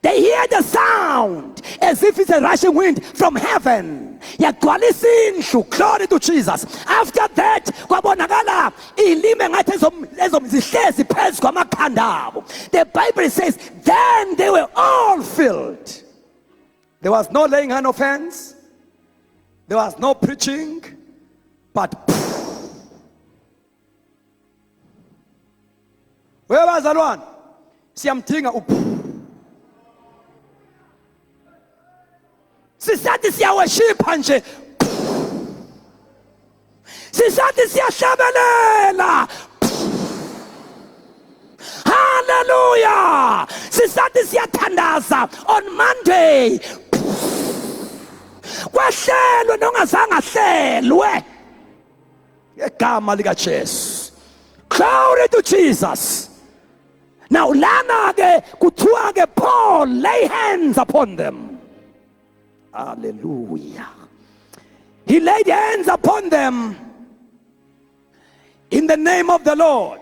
they hear the sound as if it's a rushing wind from heaven. Yagcwalisa indlu. Glory to Jesus. After that, kwabonakala ilimi ngathi zihlezi phezu kwamakhanda abo. The Bible says, then they were all filled. There was no laying on of hands. There was no preaching. But where was the one? Siyamdinga sisathi siyawashipha nje, sisathi siyahlabelela, hallelujah, sisathi siyathandaza on Monday, kwahlelwe nongazange ahlelwe ngegama likaJesu. Glory to Jesus. Now lana ke kuthiwa ke Paul lay hands upon them. Hallelujah. He laid hands upon them in the name of the Lord.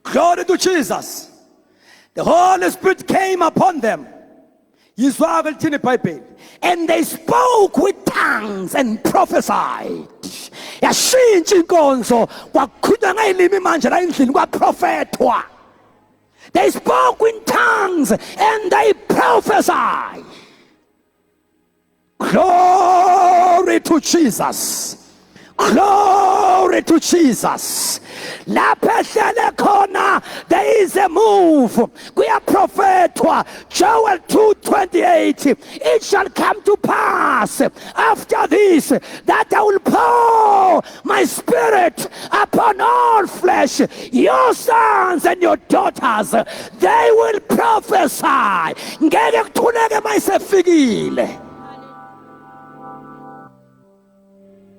Glory to Jesus. The Holy Spirit came upon them. And they spoke with tongues and prophesied. Yashintsha inkonzo kwakhulunywa ngelimi manje la endlini kwaprofethwa. They spoke in tongues and they prophesied. Glory to Jesus. Glory to Jesus. Lapha ehlele khona there is a move. Kuyaprophetwa Joel 2:28. It shall come to pass after this that I will pour my spirit upon all flesh. Your sons and your daughters, they will prophesy. Ngeke kuthuleke mayisefikile.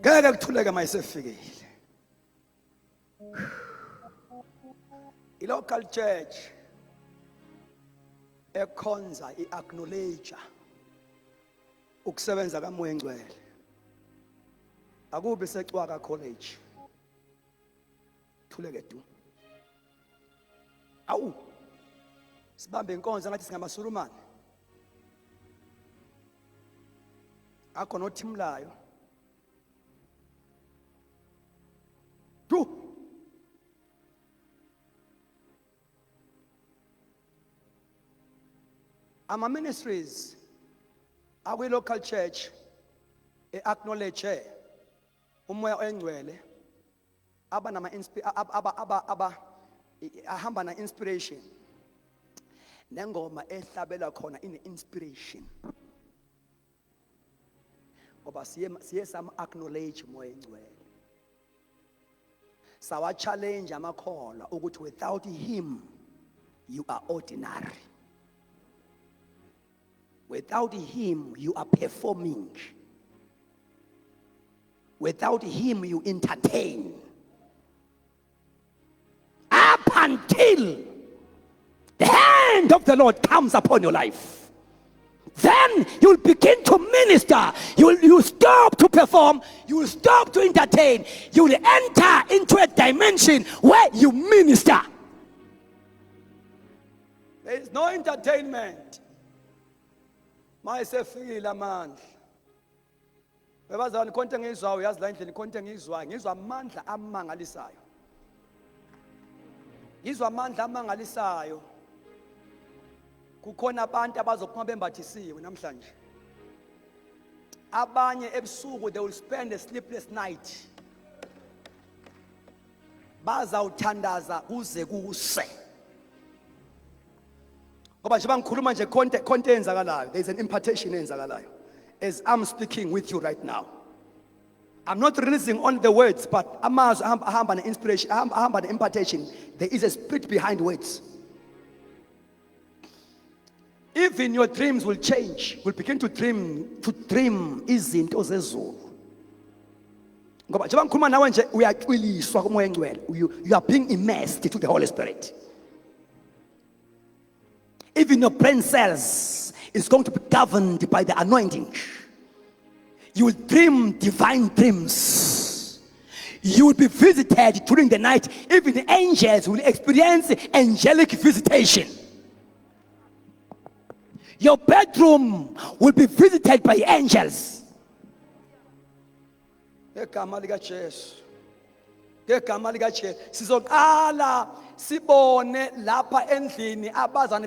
Ngeke kuthuleke mayisefikile. I-local church ekhonza i-acknowledge ukusebenza kaMoya oNgcwele akubi seCwaka College. Thuleke tu. Awu sibambe inkonzo ngathi singamasulumane akho nothimlayo tu ama ministries akwi local church acknowledge umoya oyingcwele abanama ahamba na inspiration nengoma ehlabela khona ine inspiration ngoba siye sam acknowledge umoya oyingcwele sawa challenge amakholwa ukuthi without him you are ordinary. Without him, you are performing. Without him, you entertain. Up until the hand of the Lord comes upon your life. Then you'll begin to minister. You'll stop to perform. You'll stop to entertain. You'll enter into a dimension where you minister. There is no entertainment. Mayisefikile amandla. Bebazana konke ngizwayo yazi la endlini konke ngizwayo ngizwa amandla amangalisayo. Ngizwa amandla amangalisayo. Kukhona abantu abazophuma bembathisiwe namhlanje. Abanye ebusuku they will spend a sleepless night. Bazawuthandaza kuze kuse. Ngoba nje bangikhuluma nje konke enzakalayo. There is an impartation enzakalayo as I'm speaking with you right now. I'm not releasing only the words, but amazwi ahamba inspiration, ahamba impartation. There is a spirit behind words. Even your dreams will change. Will begin to dream izinto zezulu. Ngoba nje bangikhuluma nawe nje uyaqwiliswa kumoya engcwele. You are being immersed to the Holy Spirit. Even your brain cells is going to be governed by the anointing. You will dream divine dreams. You will be visited during the night. Even angels will experience angelic visitation. Your bedroom will be visited by angels. Egama lika Jesu. Ngegama lika Jesu sizoqala sibone lapha endlini abazane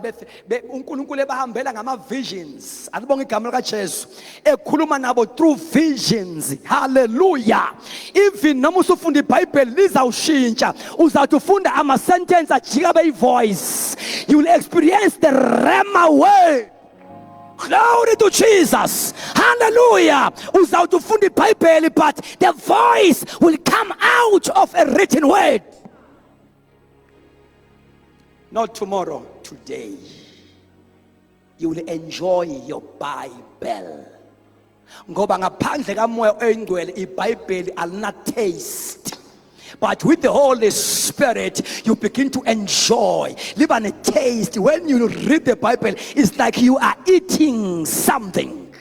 uNkulunkulu ebahambela ngama visions. Alibonga igama lika Jesu ekhuluma nabo through visions. Hallelujah. Even noma usufunda iBhayibheli lizawushintsha uzathi ufunda ama sentence ajika be voice. You will experience the rhema word. Glory to Jesus. Hallelujah. Uzawuthi ufunda iBhayibheli but the voice will come out of a written word. Not tomorrow, today. You will enjoy your Bible. Ngoba ngaphandle kamoya oyingcwele iBhayibheli alina taste. But with the Holy Spirit, you begin to enjoy, live on a taste. When you read the Bible, it's like you are eating something.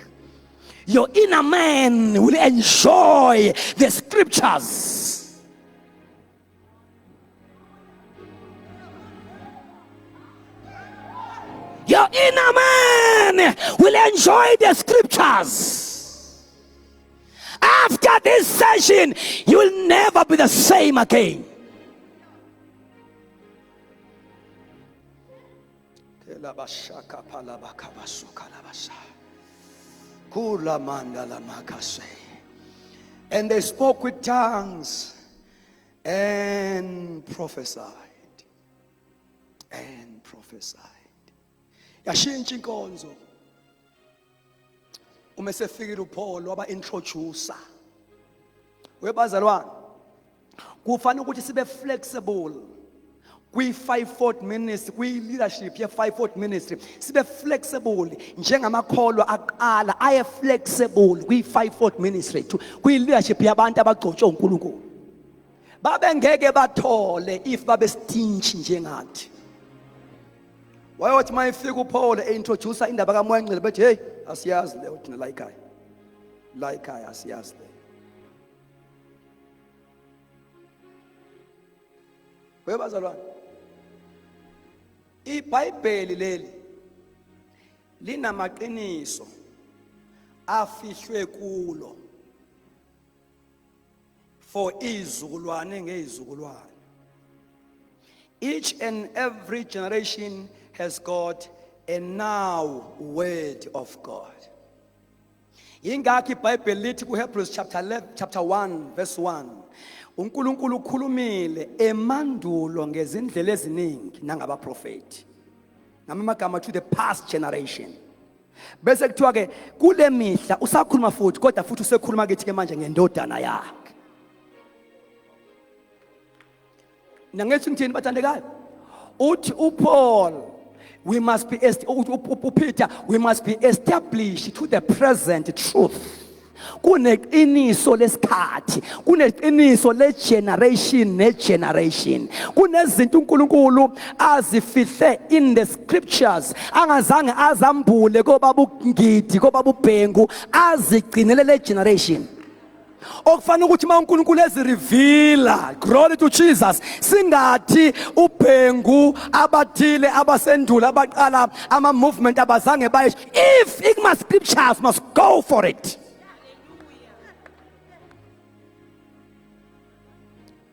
Your inner man will enjoy the scriptures. Your inner man will enjoy the scriptures. After this session, you will never be the same again. And they spoke with tongues and prophesied. And prophesied. Yashintsha inkonzo. Uma sefikile uPaul waba introducer. Webazalwane kufanele ukuthi sibe flexible kwi 5-fold ministry, kwi leadership ye 5-fold ministry. Sibe flexible njengamakholwa aqala aye flexible kwi 5-fold ministry kwi leadership yabantu abagcotshwe uNkulunkulu. Babe ngeke bathole if babe stingy njengathi. Wayothi mayifika uPaul eintroducer indaba kaMoya Ngcwele bethi hey asiyazi le uthina la ekhaya. La ekhaya asiyazi le. Webazalwane iBhayibheli leli linamaqiniso afihlwe kulo for izukulwane ngezizukulwane. Each and every generation has got a now word of God. Ingakho iBhayibheli lithi kuHebrews chapter 1 verse 1, uNkulunkulu ukhulumile emandulo ngezindlela eziningi nangabaprofeti, ngamagama to the past generation. Bese kuthiwa ke kule mihla usakhuluma futhi, kodwa futhi usekhuluma kithi ke manje ngendodana yakhe. Nangethi ngithini bathandekayo? Uthi uPaul, we must be Peter, we must be established to the present truth. Kuneqiniso lesikhathi, kuneqiniso le-generation ne-generation. Kunezinto uNkulunkulu azifihle in the scriptures, angazange azambule kobabungidi kobabubhengu, azigcinele le-generation. Okufana ukuthi uma uNkulunkulu ezirevela, glory to Jesus, singathi ubhengu abathile abasendula abaqala ama movement abazange baye. If igma scriptures must go for it.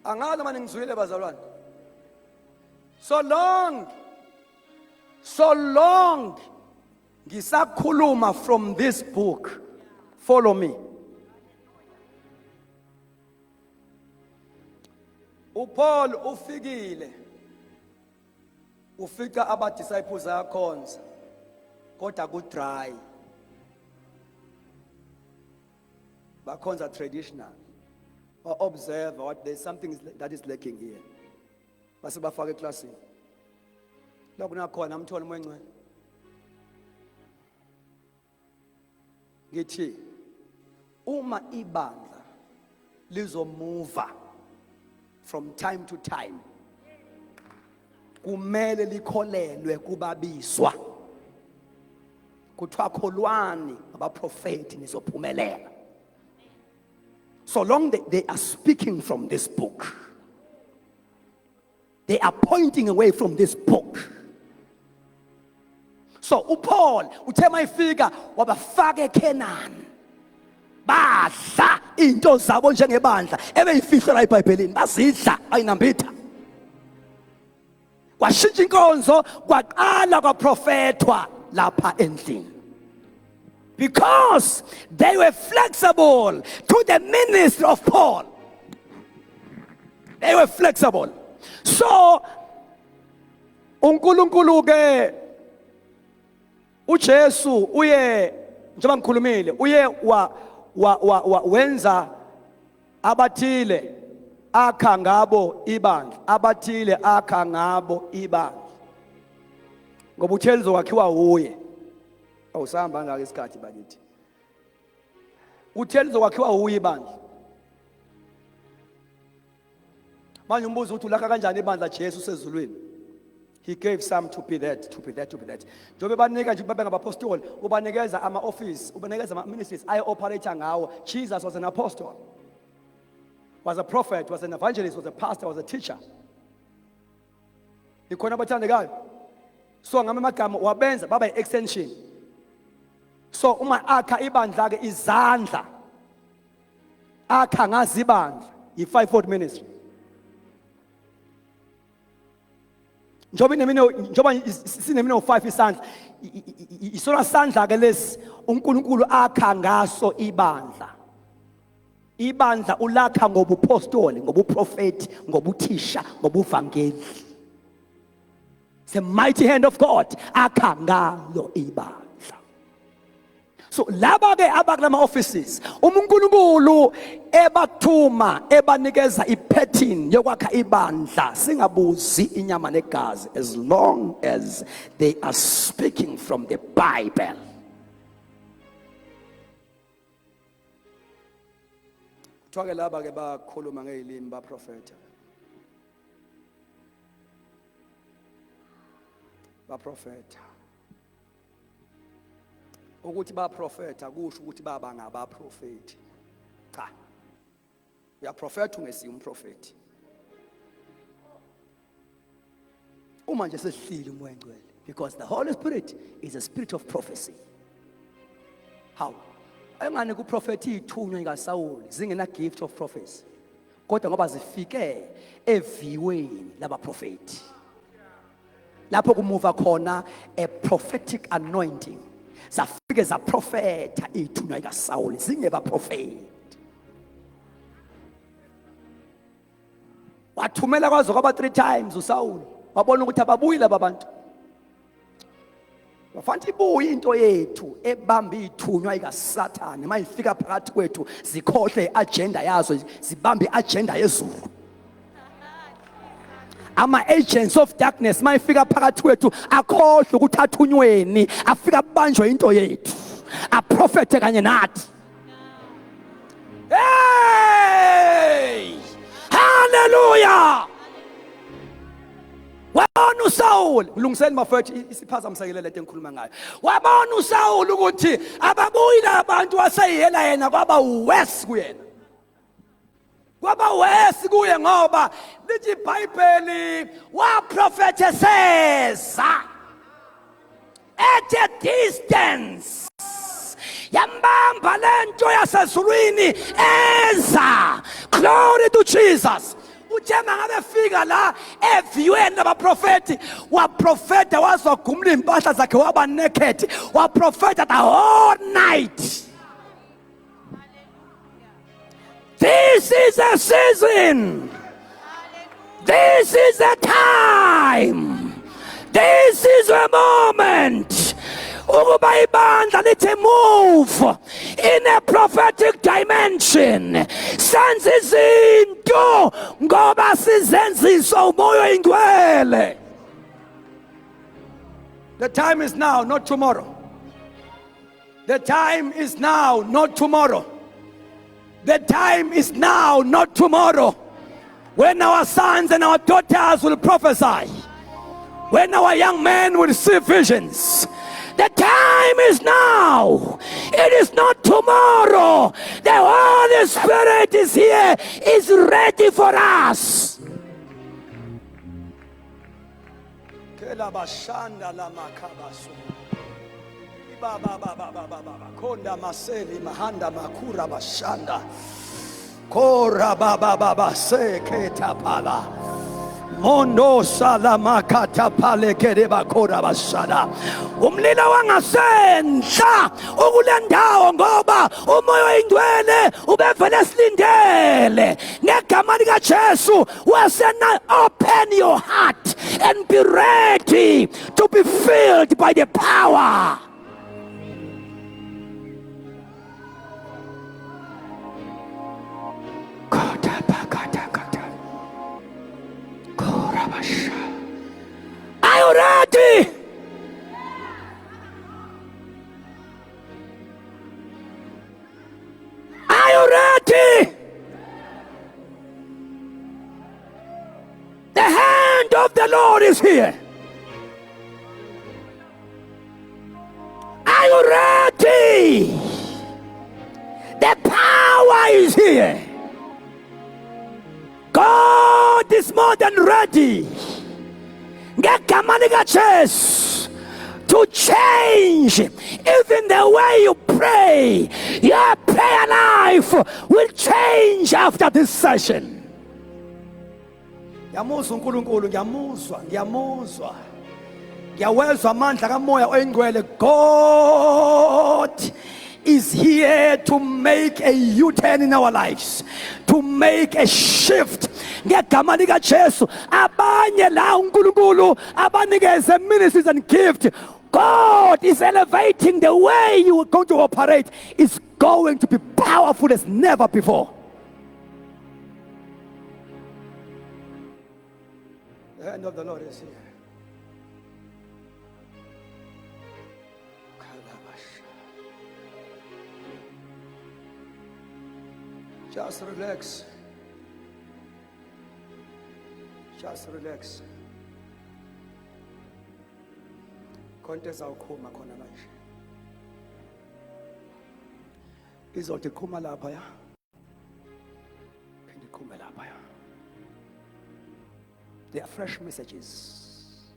Angazi manje ngizwile bazalwane. So long ngisakhuluma from this book, follow me. uPaul ufikile, ufika aba disciples ayakhonza, kodwa ku dry, bakhonza traditional. Or observe what there's something that is lacking here. Base bafaka eclassini. La kunakhona amthola umoya ngcwele. Ngithi uma ibandla lizomuva from time to time, kumele likholelwe kubabiswa. Kuthiwa kholwani abaprofeti nizophumelela. So long they are speaking from this book, they are pointing away from this book. So uPaul uthe mayifika wabafaka eKenani, badla into zabo njengebandla ebeyifihla la eBhayibhelini, bazidla ayinambitha. Kwashintsha inkonzo, kwaqala kwaprofethwa lapha endlini. Because they were flexible to the ministry of Paul. They were flexible. So, uNkulunkulu ke uJesu uye njengoba ngikhulumile, uye wenza abathile akha ngabo ibandla, abathile akha ngabo ibandla. Ngoba utheli zokwakhiwa uye. Awusahamba ngake isikhathi bakithi. Utheli zokwakhiwa uye ibandla. Manje umbuzo uthi ulakha kanjani ibandla Jesu sezulwini? He gave some to be that, to be that, to be that. Njobe banika nje babe ngabapostoli, ubanikeza ama office, ubanikeza ama ministries aye operate ngawo. Jesus was an apostle, was a prophet, was an evangelist, was a pastor, was a teacher. Ikhona abathandekayo. So ngame amagama wabenza baba extension. So uma akha ibandla ke izandla, akha ngazibandla, i-fivefold ministry. Njoba sinemino 5 isandla, isona sandla ke lesi uNkulunkulu akha ngaso ibandla. Ibandla ulakha ngobupostoli, ngobuprofeti, ngobuthisha, ngobuvangeli. It's a mighty hand of God akha ngalo ibandla. So laba ke abakulama offices, uNkulunkulu ebathuma ebanikeza ipattern yokwakha ibandla, singabuzi inyama negazi, as long as they are speaking from the Bible. Kuthiwa ke laba ke bakhuluma ngezilimi baprofeta. Baprofeta. Ukuthi baprofeta kusho ukuthi baba ngabaprofeti. Cha. Uyaprofeta ungesiye umprofeti. Uma nje sesihlile umoya engcwele, because the Holy Spirit is a spirit of prophecy. How? Ayengane kuprofeti ithunywa ikaSawuli zingena gift of prophecy. Kodwa ngoba zifike eviweni labaprofeti. Lapho kumuva khona a prophetic anointing. Zafike zaprofeta ithunywa ikaSawuli zingebaprofeti. Wathumela kwazo kwaba 3 times uSawuli. Wabona ukuthi ababuyi laba bantu. Wafanele ibuye into yethu ebamba ithunywa ikaSathane mayifika phakathi kwethu zikhohle agenda yazo zibambe agenda yezulu. Ama agents of darkness mayifika phakathi kwethu akhohle ukuthi athunyweni afika abanjwe into yethu aprofete kanye nathi. Hey! Hallelujah! Wabona uSawuli ulungiseni mafethu isiphazamisekile lento engikhuluma ngayo. Wabona uSawuli ukuthi ababuyi labantu waseyela yena kwaba worse kuyena. Kwaba worse kuye ngoba lithi iBhayibheli waprofetheseza at a distance. Yambamba lento yasezulwini eza. Glory to Jesus. Ujema ngabe fika la eviweni labaprofeti waprofeta wazogumula impahla zakhe waba naked waprofeta the whole night. This is a season. This is a time. This is a moment. Ukuba ibandla lithi move in a prophetic dimension. Senza izinto ngoba sizenzisa umoya oyingcwele. The time is now, not tomorrow. The time is now, not tomorrow. The time is now, not tomorrow. When our sons and our daughters will prophesy. When our young men will see visions. The time is now. It is not tomorrow. The Holy Spirit is here, is ready for us. Konda maseli mahanda makura bashanda. Kora baba baba seketa pala. Mondo salamakata pale kereba kora bashada. Umlilo wangasendla ukulendawo ngoba umoya oyingcwele ubevele silindele ngegama lika Jesu wasena open your heart and be ready to be filled by the power. Are you ready? Are you ready? The hand of the Lord is here. Are you ready? The power is here. God is more than ready. Ngegama lika Jesu to change even the way you pray. Your prayer life will change after this session. Ngiyamuzwa uNkulunkulu, ngiyamuzwa. Ngiyawezwa amandla kamoya oyingcwele. God is here to make a U-turn in our lives, to make a shift. Ngegama lika Jesu abanye la uNkulunkulu abanikeze ministries and gift. God is elevating the way you are going to operate. Is going to be powerful as never before. The hand of the Lord is here. Just relax. Just relax. Konke zawukhuma khona manje. Izothi khuma lapha ya. Phinde ikhume lapha ya. They are fresh messages.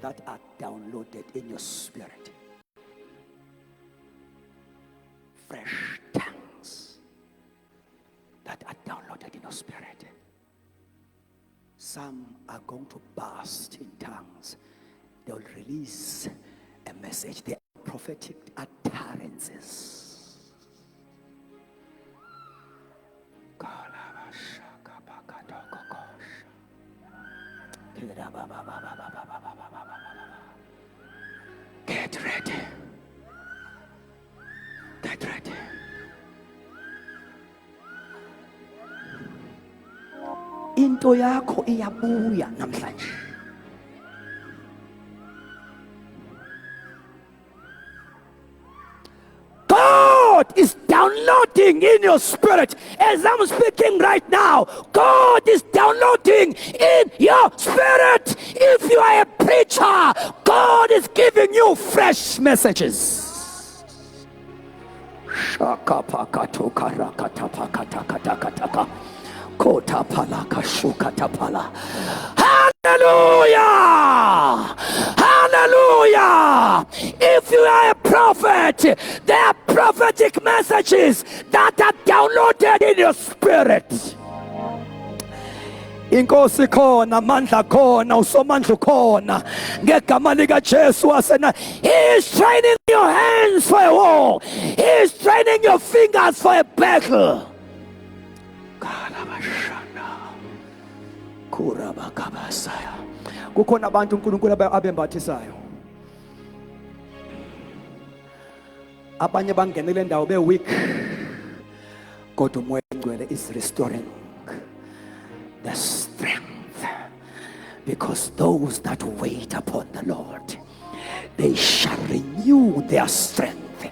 that are downloaded in your spirit. Fresh tongues that are downloaded in your spirit. Some are going to burst in tongues. They will release a message. They are prophetic utterances. Get ready. Get ready. Into yakho iyabuya namhlanje. God is downloading in your spirit. As I'm speaking right now, God is downloading in your spirit. If you are a preacher, God is giving you fresh messages. Hallelujah! Hallelujah! If you are a prophet, there are prophetic messages that are downloaded in your spirit. Inkosi khona, mandla khona, usomandla khona, ngegama lika Jesu wasena. He is training your hands for a war. He is training your fingers for a battle. Kurabakabasaya. Kukhona abantu uNkulunkulu abembathisayo. Abanye bangenele ndawo be weak. Kodwa umoya ngcwele is restoring the strength, because those that wait upon the Lord, they shall renew their strength.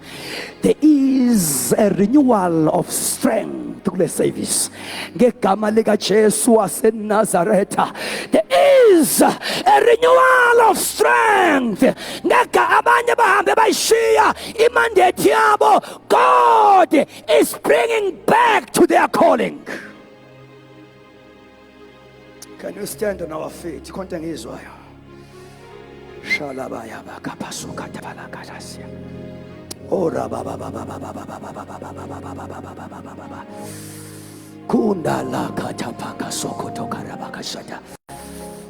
There is a renewal of strength to the service. Ngegama lika Jesu waseNazaretha, there is a renewal of strength. Ngeka abanye bahambe bayishiya imandate yabo. God is bringing back to their calling. Can you stand on our feet? Konke ngizwayo. Shalabaya bakapasuka tabalakasya. Ora baba baba baba baba baba baba kunda la katapaka sokoto karabakashata.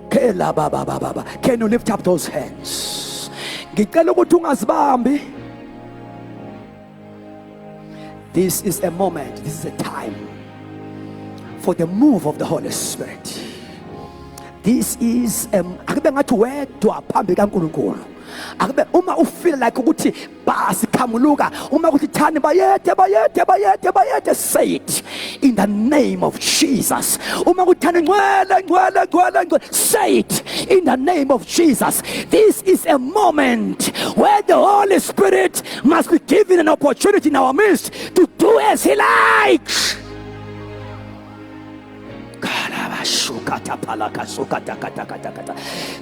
Kela baba baba. Can you lift up those hands? Ngicela ukuthi ungazibambi. This is a moment, this is a time for the move of the Holy Spirit. This is akube ngathi wedwa phambi kaNkulunkulu. Akube uma ufeel like ukuthi basikhamuluka, uma ukuthi thani bayede, say it in the name of Jesus. Uma ukuthi thani ngcwele, say it in the name of Jesus. This is a moment where the Holy Spirit must be given an opportunity in our midst to do as He likes.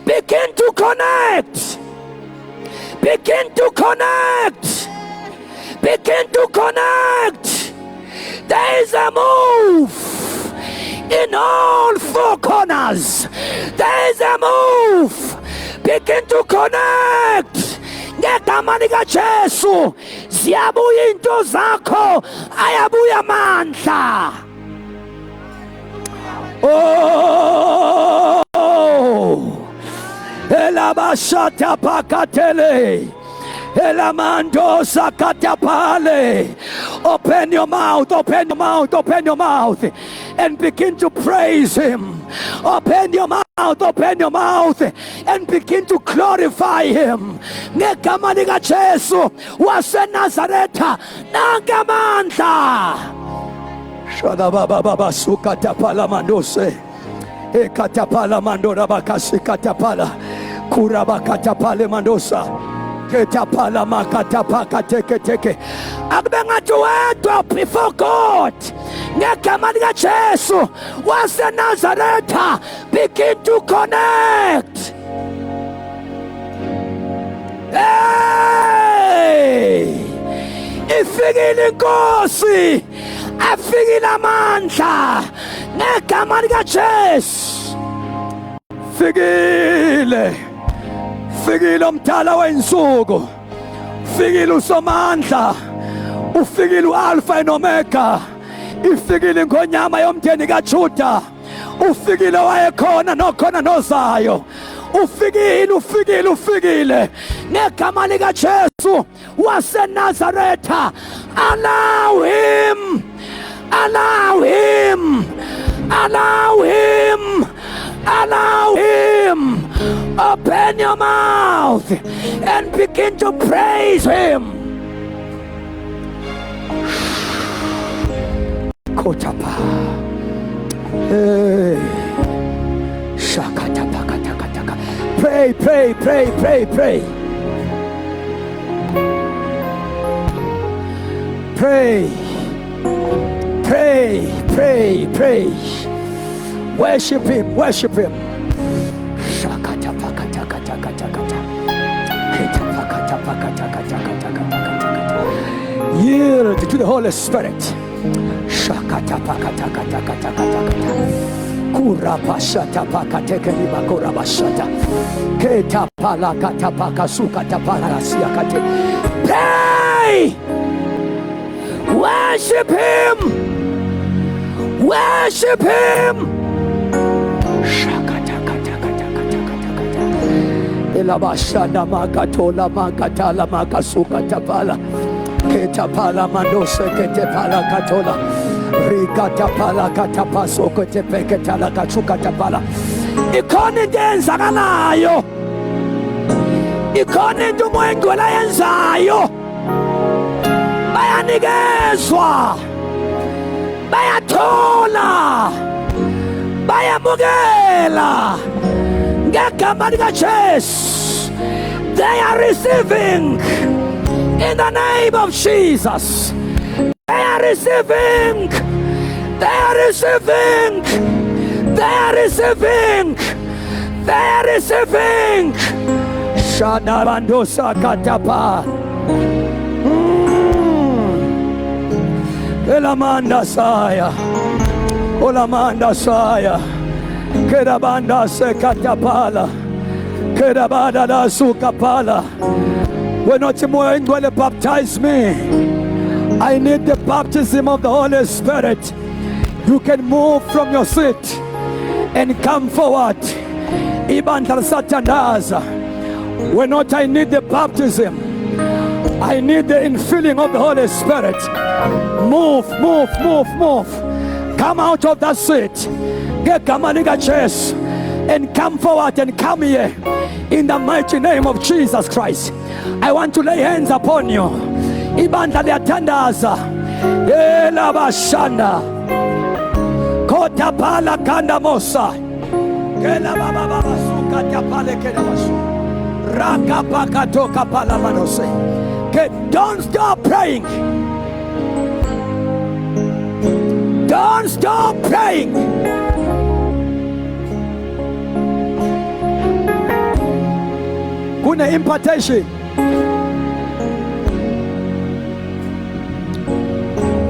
Begin to connect. Begin to connect. Begin to connect. There is a move in all four corners. There is a move. Begin to connect. Ngegama lika Jesu ziyabuya into zakho, ayabuya amandla. Oh, elabashata pakatele, elamando sakatapale. Open your mouth, open your mouth, open your mouth, and begin to praise Him. Open your mouth, and begin to glorify Him. Ngegama lika Jesu waseNazaretha, nangamandla. Shada baba baba sukata pala mandose, ekatapala mandora bakasi katapala, kurabakata pale mandosa, ketapala makatapaka teke. Akbengathi wedwa before God. Ngegama lika Jesu waseNazaretha, begin to connect. Hey! Ifikile inkosi, afikile amandla, ngegama lika Jesu. Fikile, Ufikile umdala wensuku, ufikile uSomandla, ufikile uAlpha and Omega, ifikile iNgonyama yomndeni kaJuda, ufikile wayekhona nokhona nozayo, ufikile ngegama likaJesu waseNazaretha. Allow him, allow him, allow him, allow him. Open your mouth and begin to praise him. Kotapa. Hey. Shakatapakatakataka. Pray, pray, pray, pray, pray. Pray. Pray, pray, pray. Worship him, worship him. Yield to the Holy Spirit. Kurabashata pakateke libakorabashata. Keta palakata pakasukata parasiakate. Pray! Worship him! Worship him! Elabashada makatola makatala makasukata pala. Keta pala mandose kete pala katola. Rikata pala katapaso kete peketala kachukata pala. Ikoni denza kanayo. Ikoni ndumwengu la yenzayo. Bayanigezwa, bayathola, bayamukela ngegama likaJesu. They are receiving in the name of Jesus. They are receiving. They are receiving. They are receiving. They are receiving. Shana bandosa katapa. Elamanda saya, olamanda saya, kerabanda se katapala, kerabada da sukapala. When Otimwengwele baptize me, I need the baptism of the Holy Spirit. You can move from your seat and come forward. Ibandal satandaza. When not, I need the baptism. I need the infilling of the Holy Spirit. Move, move, move, move. Come out of that seat. Get Gamaliga chest and come forward and come here in the mighty name of Jesus Christ. I want to lay hands upon you. Ibanda de atandaza. Elabashanda. Kota pala kanda mosa. Kela baba baba suka tapale kela basu. Raka pakatoka pala manose. Don't stop praying. Don't stop praying. Kuna impartation.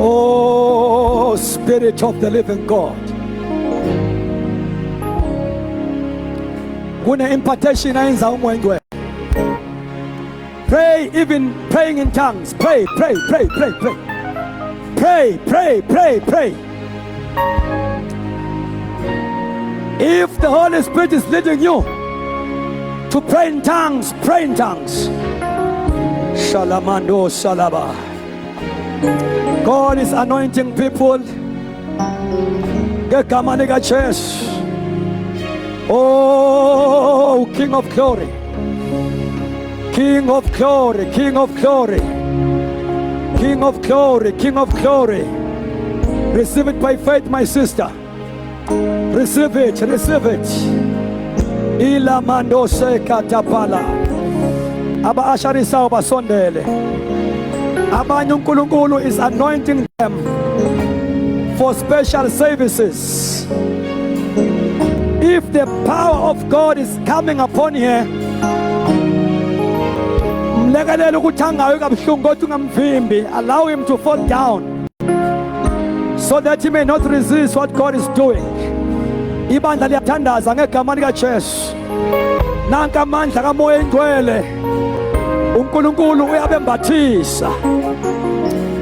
Oh, Spirit of the living God. Kuna impartation ainza umwengwe. Pray, even praying in tongues. Pray, pray, pray, pray, pray. Pray, pray, pray, pray. If the Holy Spirit is leading you to pray in tongues, pray in tongues. Shalamando Salaba. God is anointing people. Get Gamaniga chest. Oh, King of glory. King of glory, King of glory, King of glory, King of glory. Receive it by faith, my sister. Receive it, receive it. Ila mandose katapala. Aba ashari sao basondele. Abanye uNkulunkulu is anointing them for special services. If the power of God is coming upon here, allow him to fall down so that he may not resist what God is doing. Ibandla liyatandaza ngegama likaJesu. nanka amandla kamoya engcwele uNkulunkulu uyabembathisa.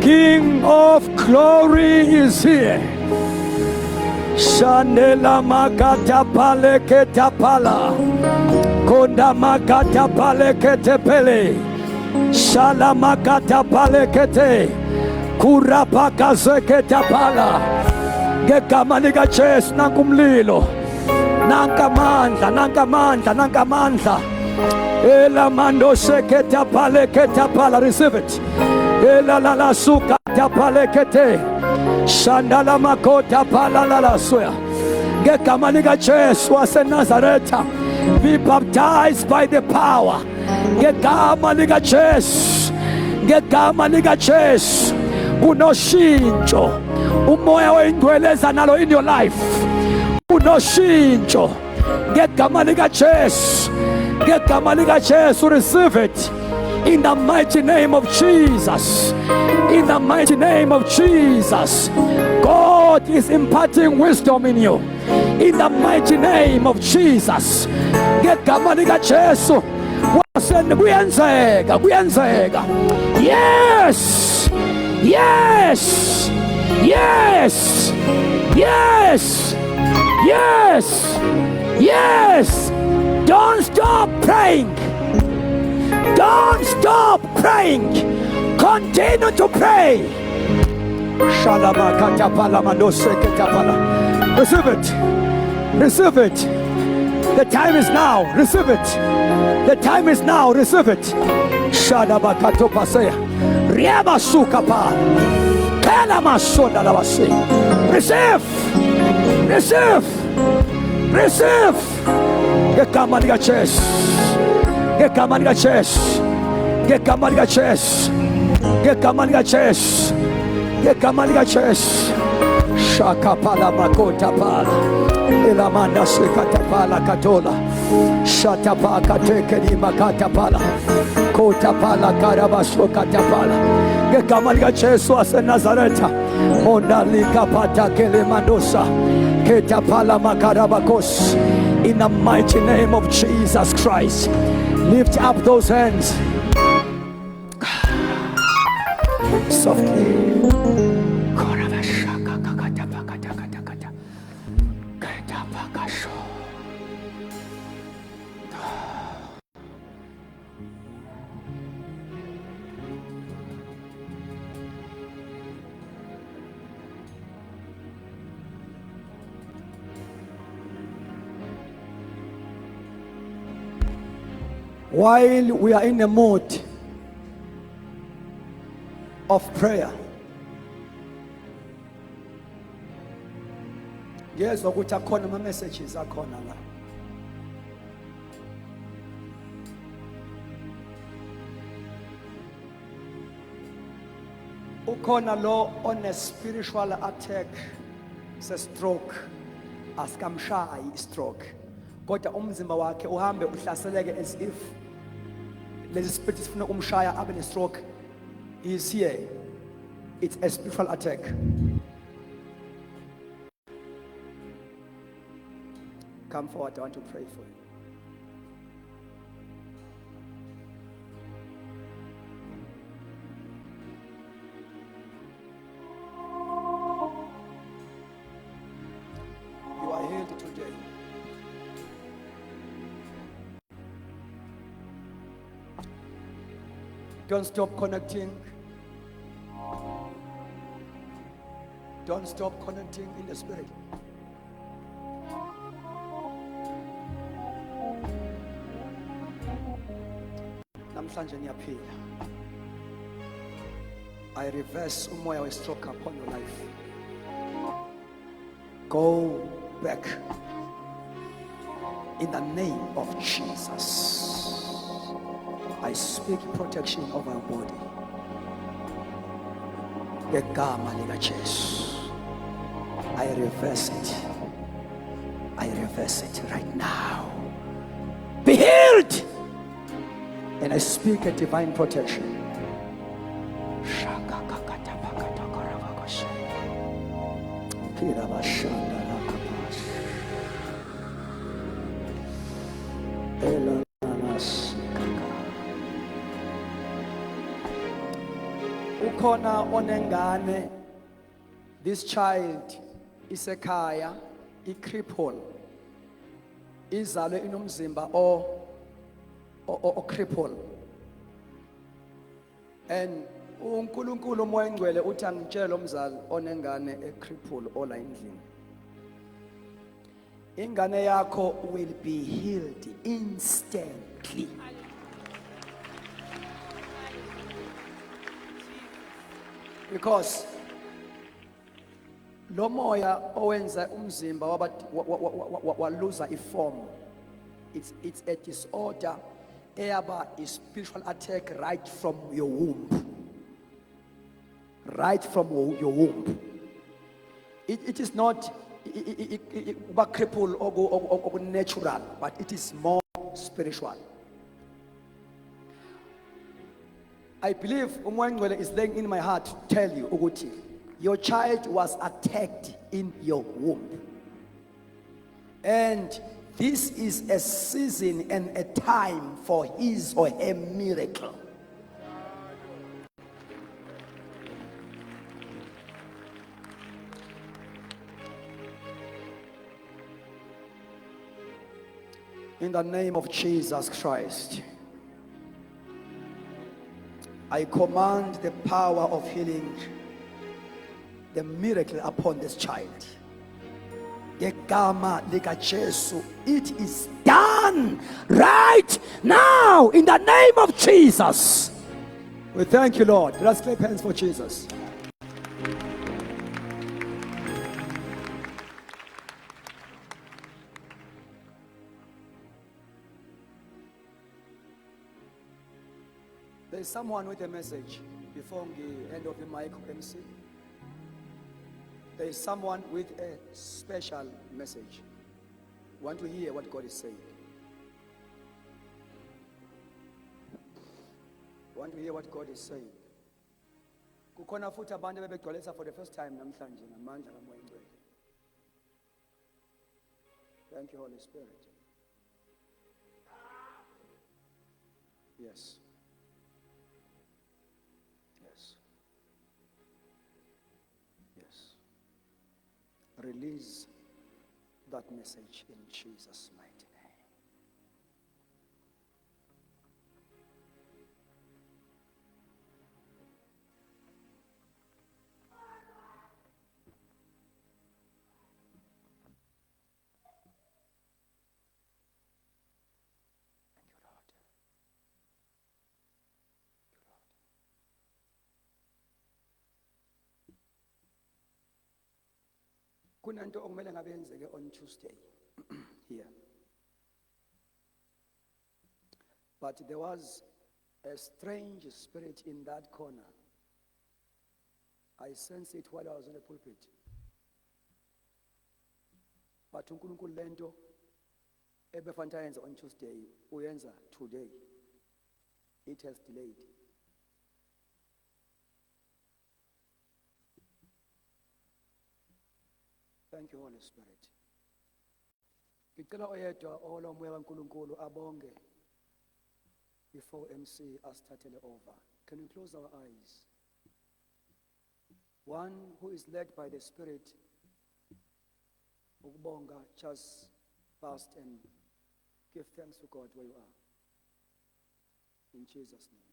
King of glory is here. Shandela makata pale ketapala konda makata pale ketepele shala makata pale kete kurapa kaze ketapala ngegama lika Jesu nankumlilo nankamandla ela mando seketa pale ketapala. Receive it. Ela la suka tapale kete shandala makota pala la soya ngegama lika Jesu waseNazaretha. Be baptized by the power ngegama lika Jesu, ngegama lika Jesu. Unoshintsho umoya wengcweleza nalo in your life, unoshintsho ngegama lika Jesu, ngegama lika Jesu. Receive it in the mighty name of Jesus. In the mighty name of Jesus, God is imparting wisdom in you. In the mighty name of Jesus, ngegama lika Jesu kuyenzeka. Yes, yes, yes, yes, yes, yes. Don't stop praying. Don't stop praying. Continue to pray. Receive it. Receive it. The time is now. Receive it. The time is now. Receive it. Receive. Receive. Receive. Ngegama lika Jesu. Ngegama lika Jesu. Ngegama lika Jesu. Ngegama lika Jesu. Ngegama lika Jesu. Shaka pala makota pala elamanda sekata pala katola shata pa kateke ni makata pala kota pala karabaso kata pala ngegama lika Jesu waseNazaretha mondalika pata kele mandosa keta pala makarabakos. In the mighty name of Jesus Christ, lift up those hands softly. While we are in a mood of prayer, yes, ukuthi akhona ama messages akhona la. Ukhona lo on a spiritual attack, se stroke, asikamshayi stroke. Kodwa umzimba wakhe uhambe uhlaseleke as if lezi spirit sifuna umshaya abe ne stroke. He is here. It's a spiritual attack. Come forward, I want to pray for you. You are healed today. Don't stop connecting. Don't stop connecting in the spirit. Namhlanje niyaphila. I reverse umoya we-stroke upon your life. Go back in the name of Jesus. I speak protection over your body. Ngegama lika Jesu. I reverse it. I reverse it right now. Be healed. And I speak a divine protection. Ela ukhona onengane, this child isekhaya, i-cripple, izalwe inomzimba o-cripple, and uNkulunkulu umoya engcwele uthi angitshele lo mzali onengane e-cripple ola endlini, ingane yakho will be healed instantly. Because lo moya owenza umzimba waluza iform, it's a disorder eyaba a spiritual attack right from your womb, right from your womb. It is not cripple or natural, but it is more spiritual. I believe umoya engcwele is laying in my heart to tell you ukuthi your child was attacked in your womb, and this is a season and a time for his or her miracle. In the name of Jesus Christ, I command the power of healing, the miracle upon this child. Ngegama likaJesu, it is done right now in the name of Jesus. We thank you, Lord. Let us clap hands for Jesus. There is someone with a message before we hand off the mic, MC. There is someone with a special message. Want to hear what God is saying? Want to hear what God is saying? Kukhona futhi abantu bebegcwalisa for the first time namhlanje ngamandla kamoya engcwele. Thank you, Holy Spirit. Yes. Release that message in Jesus' mighty name. Thank you, Lord. Kunanto okumele ngabe yenzeke on Tuesday here. But there was a strange spirit in that corner. I sensed it while I was in the pulpit. But uNkulunkulu lento ebefanele yenza on Tuesday uyenza today. It has delayed. Thank you, Holy Spirit. Ngicela oyedwa ola umoya kaNkulunkulu abonge before MC started over. Can we close our eyes? One who is led by the Spirit, ukubonga, just fast and give thanks to God where you are. In Jesus' name.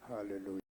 Hallelujah.